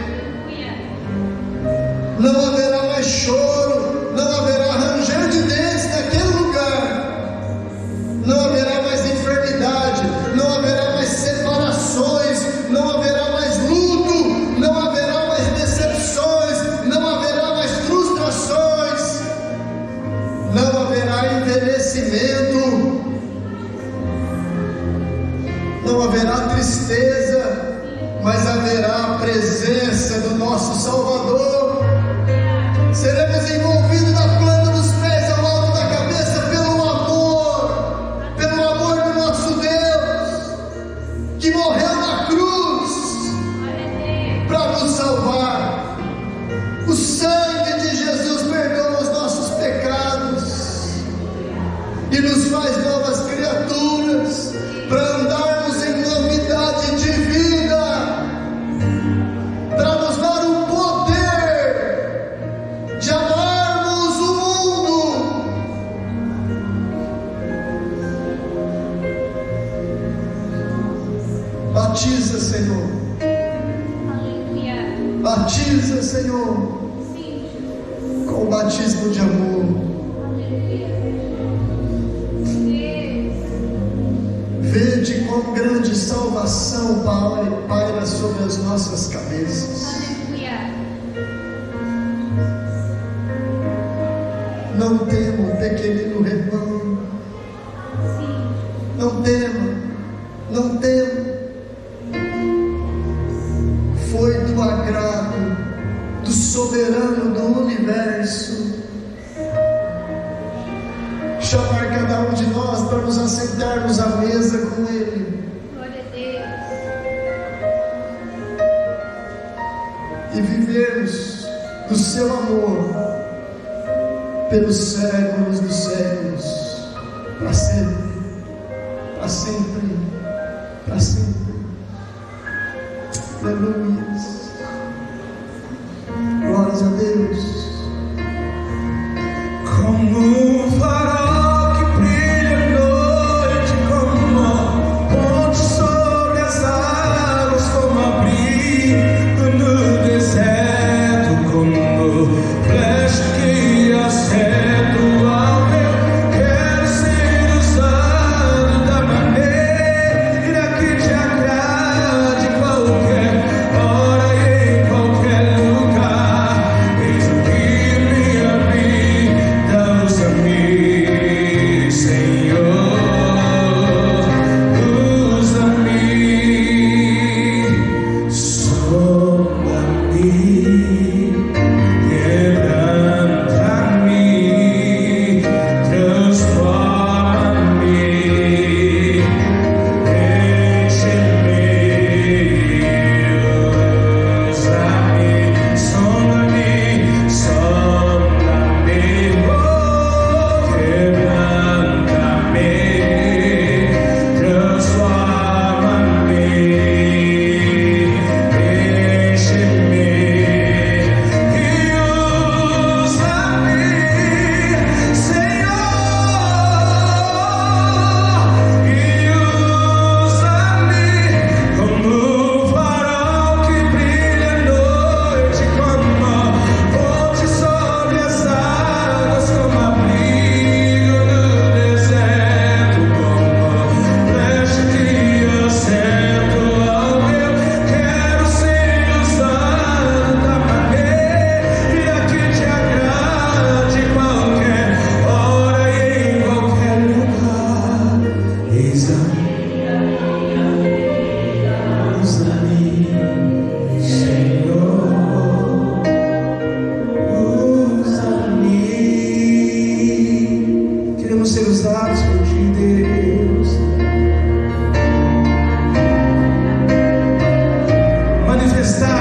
Não haverá mais choro, não haverá ranger de dentes naquele lugar, não haverá mais enfermidade, não haverá mais separações, não haverá mais luto, não haverá mais decepções, não haverá mais frustrações, não haverá envelhecimento, não haverá tristeza, mas haverá a presença do nosso Salvador. Seremos envolvidos da planta dos pés ao alto da cabeça pelo amor do nosso Deus, que morreu na cruz para nos salvar. O sangue de Jesus perdoa os nossos pecados e nos faz novas criaturas, para andarmos em novidade de vida, para nos dar o poder de amarmos o mundo. Batiza, Senhor. Batiza, Senhor, com o batismo de amor. Vede quão grande salvação paira sobre as nossas cabeças. Não tema, pequenino rebanho. Não tema, não tema. Foi do agrado do soberano do universo chamar cada um de nós para nos assentarmos à mesa com Ele. Glória a Deus. E vivermos do seu amor pelos séculos dos séculos, para sempre, para sempre, para sempre. Aleluia. Glórias a Deus. Como um farol que brilha à noite, como ponte sobre as águas, como abrigo no deserto, como flecha que acerta o alvo. Quero ser usado da maneira que te agrade, qualquer hora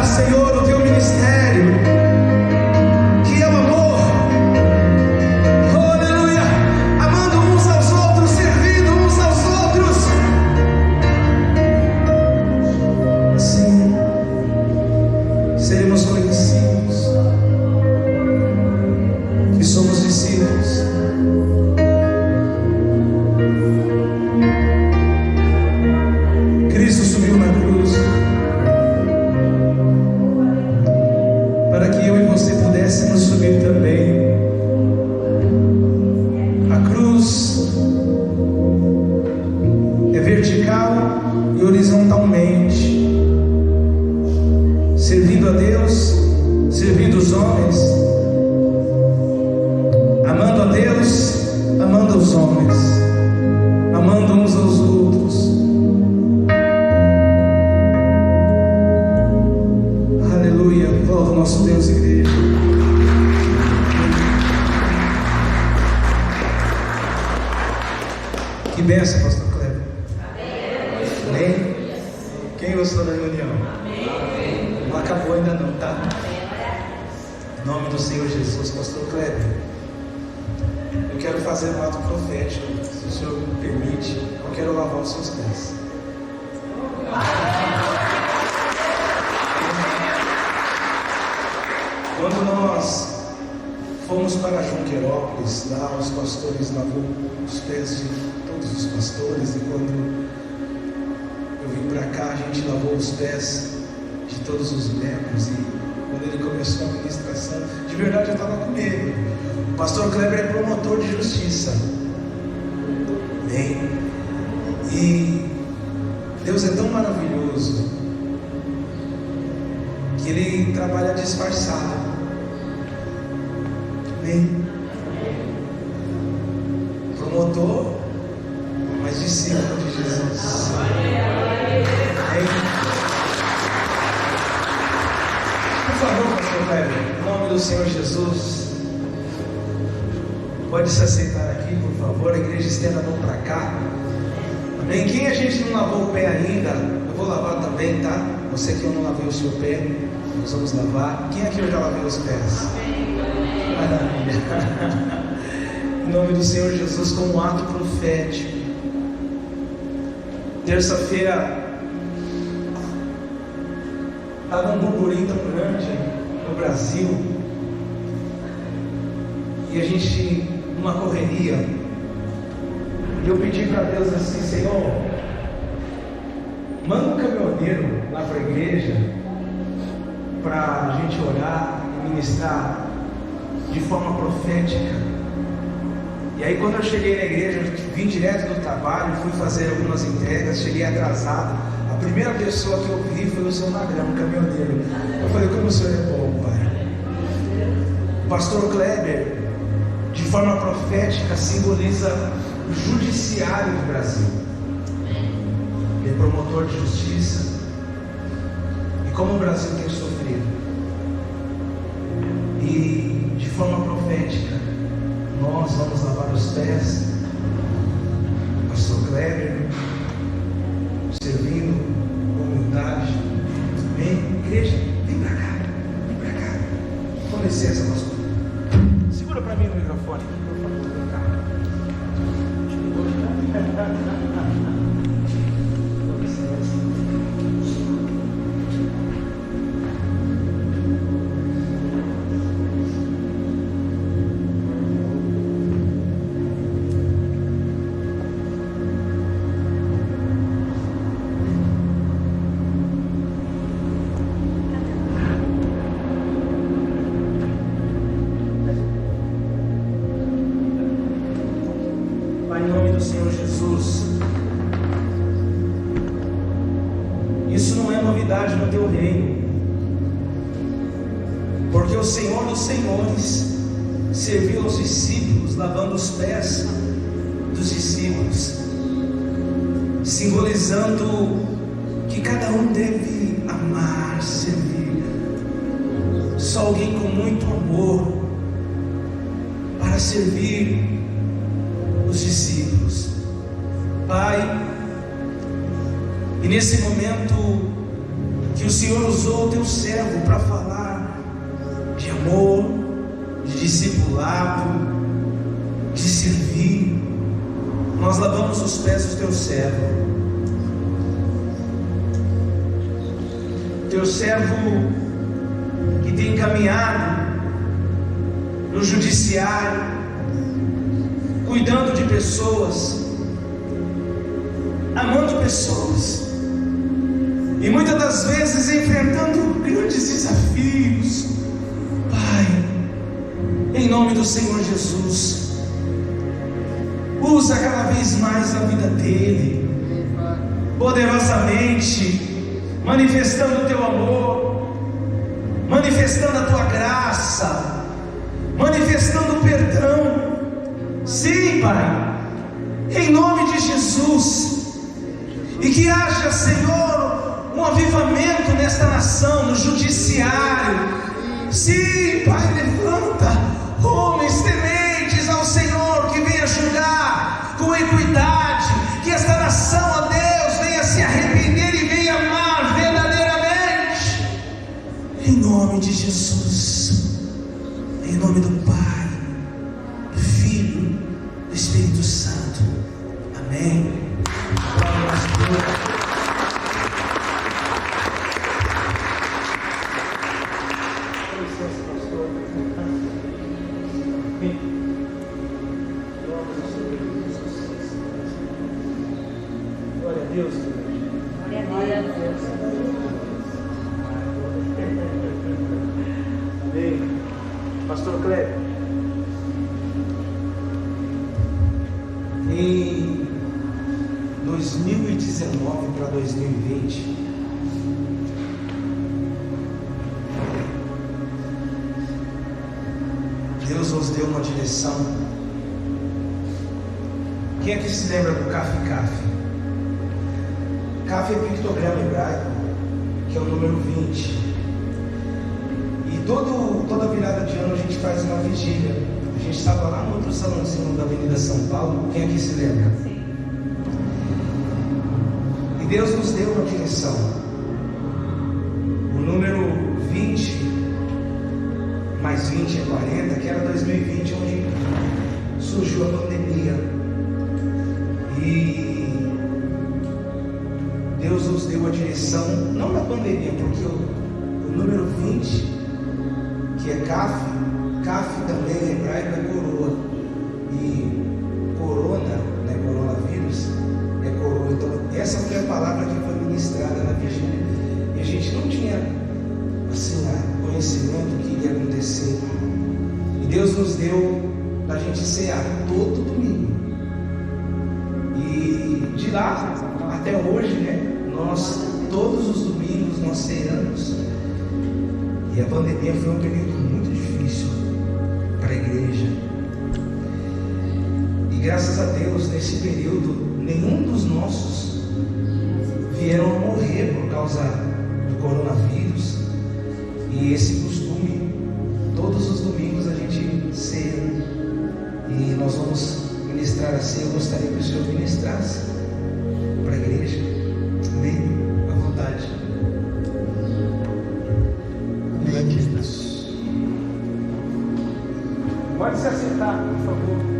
declarar, Senhor, o teu ministério, que é o amor. Oh, aleluia! Amando uns aos outros, servindo uns aos outros. Assim seremos conhecidos que somos discípulos. Cristo subiu na cruz para que eu e você pudéssemos subir também. A cruz é vertical e horizontalmente, servindo a Deus, servindo os homens, amando a Deus, amando os homens, amando uns aos outros. Aleluia, louva o nosso Deus, igreja. Que benção, pastor Kleber. Amém? Quem gostou da reunião? Não acabou ainda não, tá? Em nome do Senhor Jesus, pastor Kleber, eu quero fazer um ato profético, se o Senhor me permite. Eu quero lavar os seus pés. Quando nós fomos para Junquerópolis, lá os pastores lavou os pés de todos os pastores, e quando eu vim para cá, a gente lavou os pés de todos os membros. E quando ele começou a ministração, de verdade eu estava com medo. O pastor Kleber é promotor de justiça. Amém? E Deus é tão maravilhoso que Ele trabalha disfarçado. Amém? Promotor, mas discípulo de Jesus. Amém? Por favor, pastor Kleber, em nome do Senhor Jesus, pode se aceitar aqui, por favor. A igreja estenda a mão para cá. Amém? Quem a gente não lavou o pé ainda, eu vou lavar também, tá? Você que eu não lavei o seu pé, nós vamos lavar. Quem aqui eu já lavei os pés? Maravilha. Em nome do Senhor Jesus, como um ato profético. Terça-feira estava um burburinho tão grande no Brasil, e a gente numa correria, e eu pedi para Deus assim: Senhor, manda um caminhoneiro lá para a igreja para a gente orar e ministrar de forma profética. E aí quando eu cheguei na igreja, eu vim direto do trabalho, fui fazer algumas entregas, cheguei atrasado. A primeira pessoa que eu vi foi o seu Magrão, um caminhoneiro. Eu falei: como o senhor é bom, pai. O pastor Kleber, de forma profética, simboliza o judiciário do Brasil. Ele é promotor de justiça. E como o Brasil tem sofrido, e de forma profética, nós vamos lavar os pés do pastor Kleber, servindo com humildade. Amém? Igreja, vem para cá, vem para cá. Com licença, pastor. Segura para mim o microfone, por favor. Vem cá. Com licença. Pai, em nome do Senhor Jesus, isso não é novidade no teu reino, porque o Senhor dos Senhores serviu aos discípulos lavando os pés dos discípulos, simbolizando que cada um deve amar, servir. Só alguém com muito amor para servir os discípulos. Pai, e nesse momento que o o Senhor usou o teu servo para falar de amor, de discipulado, de servir. Nós lavamos os pés do teu servo. Teu servo que tem caminhado no judiciário, cuidando de pessoas, amando pessoas, e muitas das vezes enfrentando grandes desafios. Pai, em nome do Senhor Jesus, usa cada vez mais a vida dele, poderosamente, manifestando o teu amor, manifestando a tua graça, manifestando o perdão. Sim, Pai, em nome de Jesus. E que haja, Senhor, um avivamento nesta nação, no judiciário. Sim, Pai, levanta homens tementes ao Senhor, que venha julgar com equidade, que esta nação, ó Deus, venha se arrepender e venha amar verdadeiramente. Em nome de Jesus, em nome do Pai, do Filho, do Espírito Santo. Amém. Glória a Deus. Glória a Deus. Amém. Pastor Cleber. Em 2019 para 2020, Deus nos deu uma direção. Quem aqui se lembra do CAF? CAF é pictograma hebraico, que é o número 20. E toda virada de ano a gente faz uma vigília. A gente estava lá no outro salãozinho da Avenida São Paulo. Quem aqui se lembra? Sim. E Deus nos deu uma direção. O número 20 mais 20 é 40, que era 2020, onde surgiu a pandemia. E Deus nos deu a direção, não na pandemia, porque o número 20, que é CAF também em hebraico é coroa, e corona, né, coronavírus, é coroa. Então essa foi a palavra que foi ministrada na vigília, e a gente não tinha assim, conhecimento do que iria acontecer, e Deus nos deu para a gente cear todo domingo, e de lá até hoje, né, nós todos os domingos nós ceamos. E a pandemia foi um período muito difícil para a igreja. E graças a Deus, nesse período, nenhum dos nossos vieram a morrer por causa do coronavírus. E esse costume, todos os domingos a gente ceia. E nós vamos ministrar a ceia. Eu gostaria que o senhor ministrasse para a igreja. Amém? À vontade. Pode se assentar, por favor.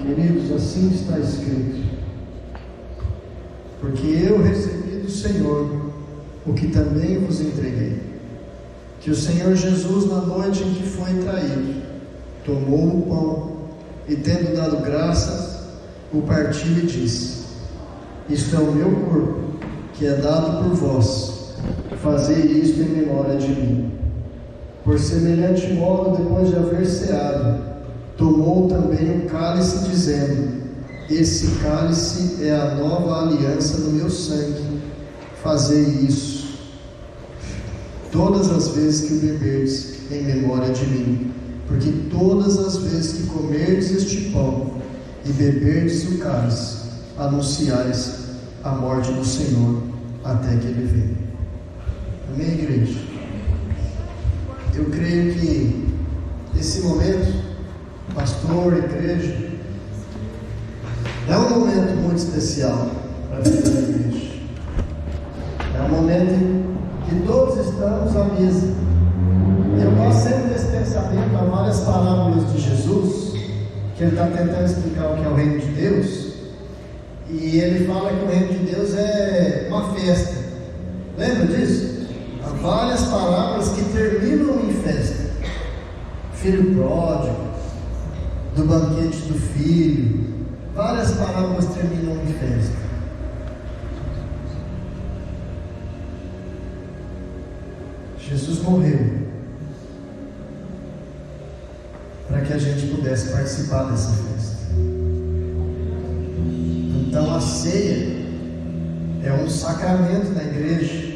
Queridos, assim está escrito: porque eu recebi do Senhor o que também vos entreguei, que o Senhor Jesus, na noite em que foi traído, tomou o pão e, tendo dado graças, o partiu e disse: isto é o meu corpo, que é dado por vós, fazei isto em memória de mim. Por semelhante modo, depois de haver ceado, tomou também o cálice, dizendo: esse cálice é a nova aliança no meu sangue. fazei isso todas as vezes que o beberdes em memória de mim, porque todas as vezes que comerdes este pão e beberdes o cálice, anunciais a morte do Senhor até que Ele venha. Amém, igreja? Eu creio que esse momento, pastor, igreja, é um momento muito especial para a vida da igreja. É um momento em que todos estamos à mesa. Eu gosto sempre desse pensamento, há várias parábolas de Jesus, que ele está tentando explicar o que é o reino de Deus, e ele fala que o reino de Deus é uma festa. Lembra disso? Há várias parábolas que terminam em festa. Filho pródigo, do banquete do filho, várias parábolas terminam em festa. Jesus morreu para que a gente pudesse participar dessa festa. Então a ceia é um sacramento na igreja,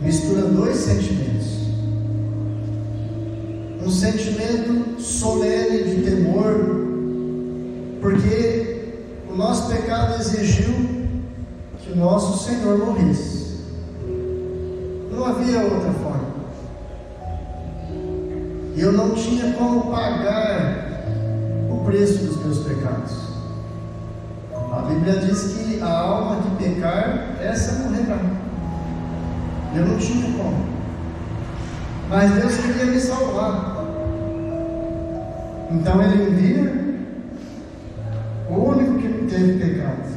mistura dois sentimentos: um sentimento solene de temor, porque o nosso pecado exigiu que o nosso Senhor morresse. Não havia outra forma. E eu não tinha como pagar o preço dos meus pecados. A Bíblia diz que a alma que pecar, essa morrerá. Eu não tinha como. Mas Deus queria me salvar. Então Ele envia o único que não teve pecado.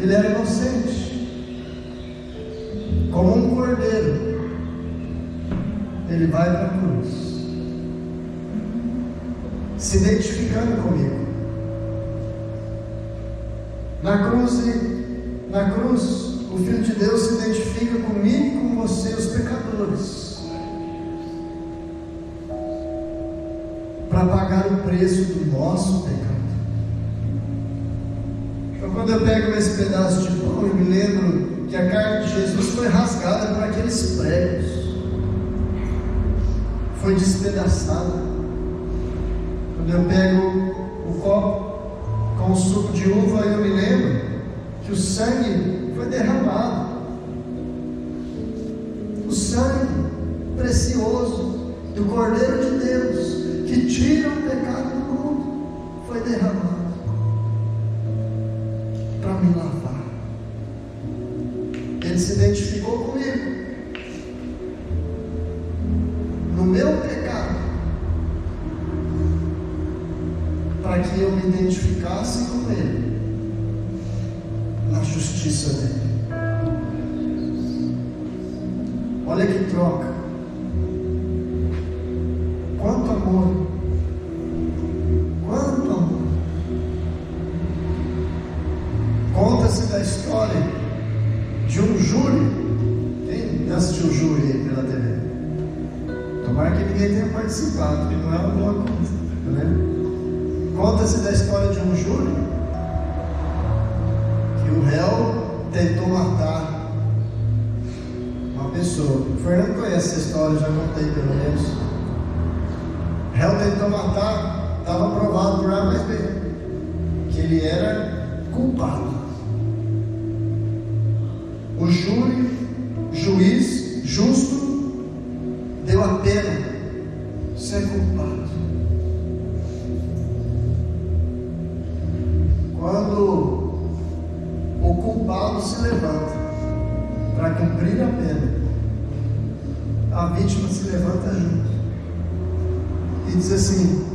Ele era inocente, como um cordeiro. Ele vai para a cruz, se identificando comigo. Na cruz, o Filho de Deus se identifica comigo e com você, os pecadores, para pagar o preço do nosso pecado. Então, quando eu pego esse pedaço de pão, eu me lembro que a carne de Jesus foi rasgada por aqueles pregos, foi despedaçada. Quando eu pego o copo com o suco de uva, eu me lembro que o sangue foi derramado. O sangue precioso do Cordeiro de Deus, que tira o pecado do mundo, foi derramado para me lavar. Ele se identificou comigo, no meu pecado, para que eu me identificasse com Ele, na justiça dele. Olha que troca, quanto amor, quanto amor. Conta-se da história de um júri. Quem assistiu o júri aí pela TV? Tomara que ninguém tenha participado, porque não é uma boa coisa, né? Conta-se da história de um júri que o réu tentou matar uma pessoa. O Fernando conhece essa história, já contei pelo menos. O réu tentou matar, estava provado por A mais B que ele era culpado. O juiz justo deu a pena: você é culpado. Quando o culpado se levanta para cumprir a pena, a vítima se levanta junto e diz assim: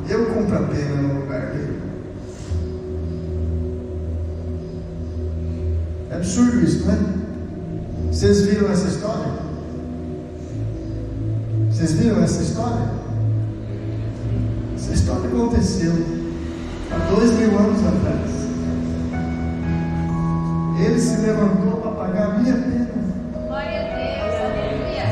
eu cumpro a pena no lugar dele. É absurdo isso, não é? Vocês viram essa história? Vocês viram essa história? Essa história aconteceu há 2000 anos atrás. Ele se levantou para pagar a minha pena. Glória a Deus, aleluia.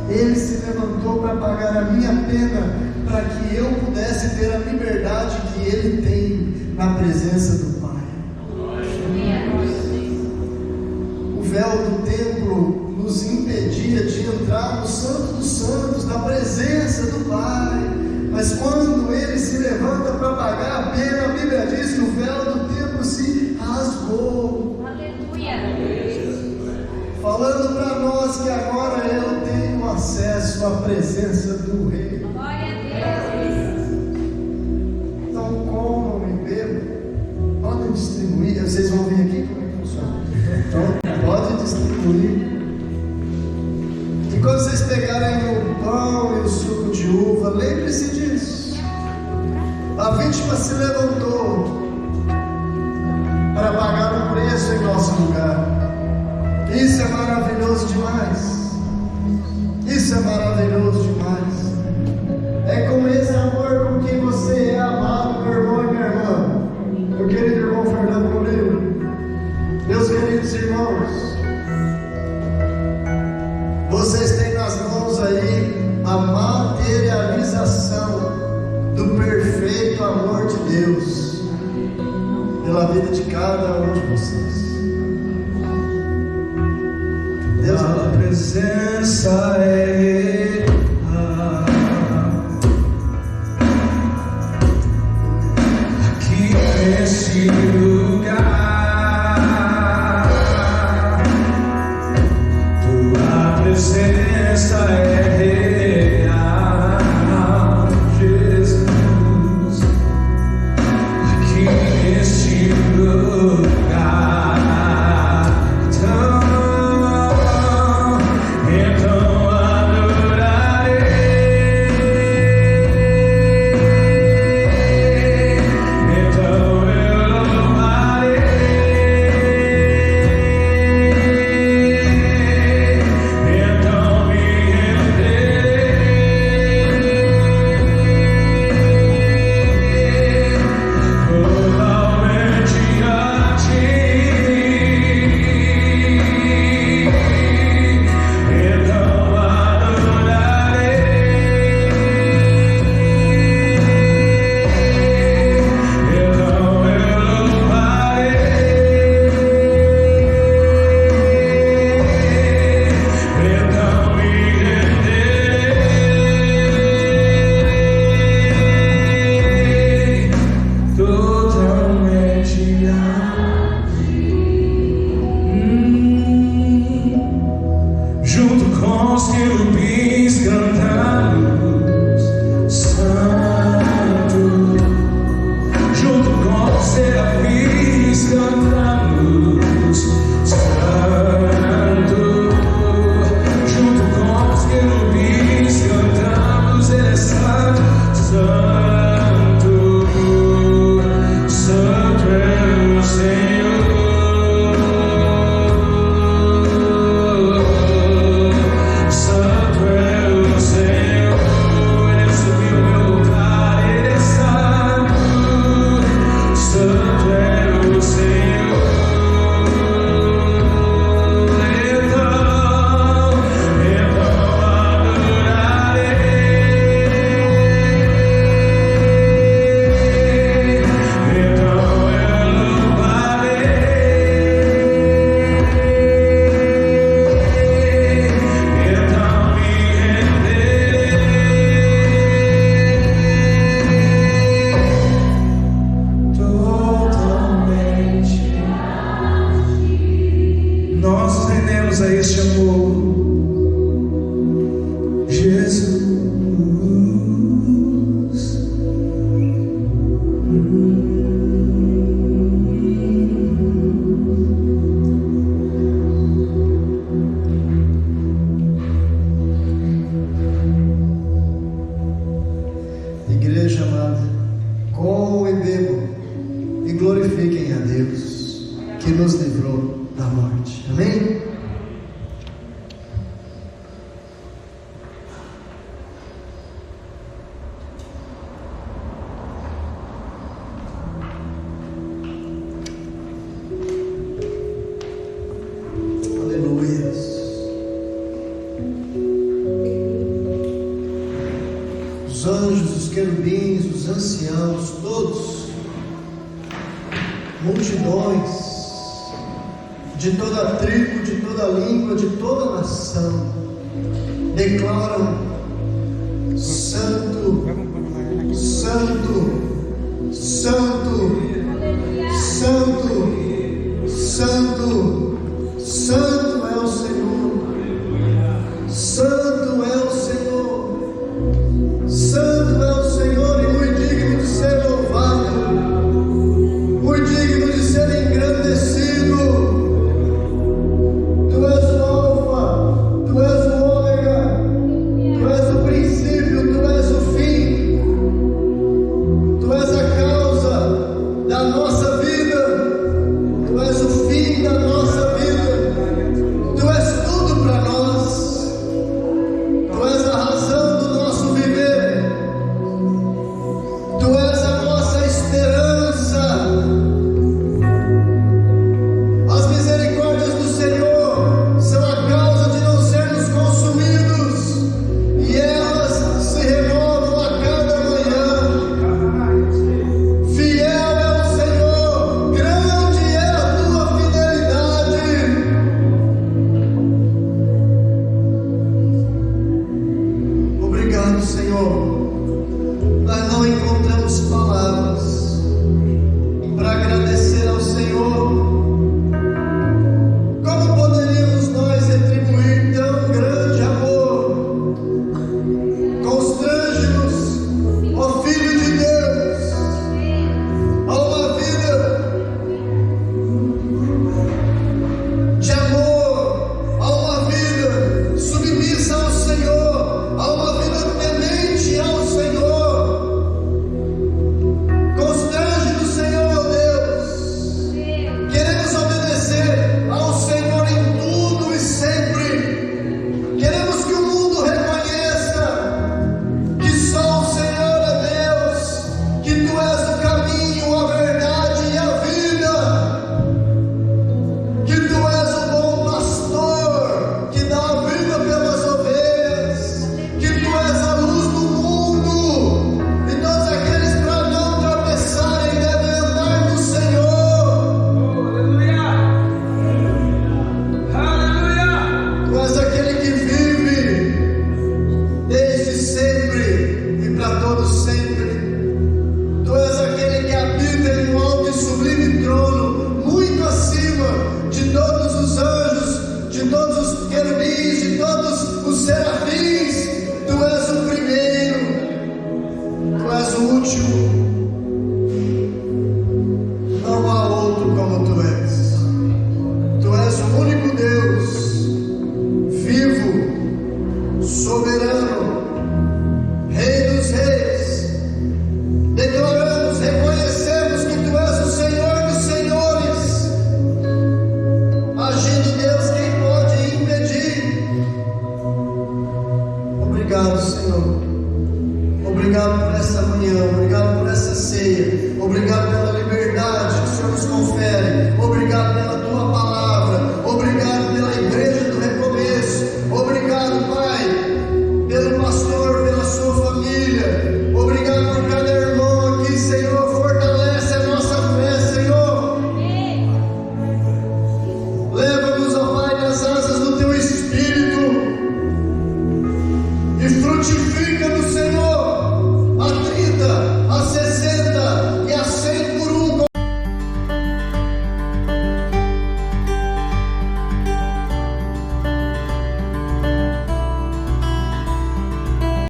Ele se levantou para pagar a minha pena, para que eu pudesse ter a liberdade que Ele tem na presença do Pai. véu do templo nos impedia de entrar no Santo dos Santos, na presença do Pai. Mas quando ele se levanta para pagar a pena, a Bíblia diz que o véu do templo se rasgou. Aleluia. Falando para nós que agora eu tenho acesso à presença do Rei. Glória a Deus. Então comam e bebam, podem distribuir. Vocês vão vir aqui como é que funciona? Então pode distribuir. E quando vocês pegarem o pão e o suco de uva, lembre-se disso. A vítima se levantou para pagar o preço em nosso lugar. Isso é maravilhoso demais. Isso é maravilhoso demais. É com esse amor com que você é amado, meu irmão e minha irmã. Meu querido irmão Fernando Murilo, meus queridos irmãos, vocês têm nas mãos aí a materialização do perfeito amor de Deus pela vida de cada um de vocês. Deus, a presença é aqui nesse lugar. Tua presença é real, Jesus. Aqui neste lugar. Igreja amada, comam e bebam e glorifiquem a Deus que nos livrou da morte. Amém? Os anjos, os querubins, os anciãos, todos, multidões de toda tribo, de toda língua, de toda nação, declaram: Santo, Santo, Santo, Santo, Santo, Santo.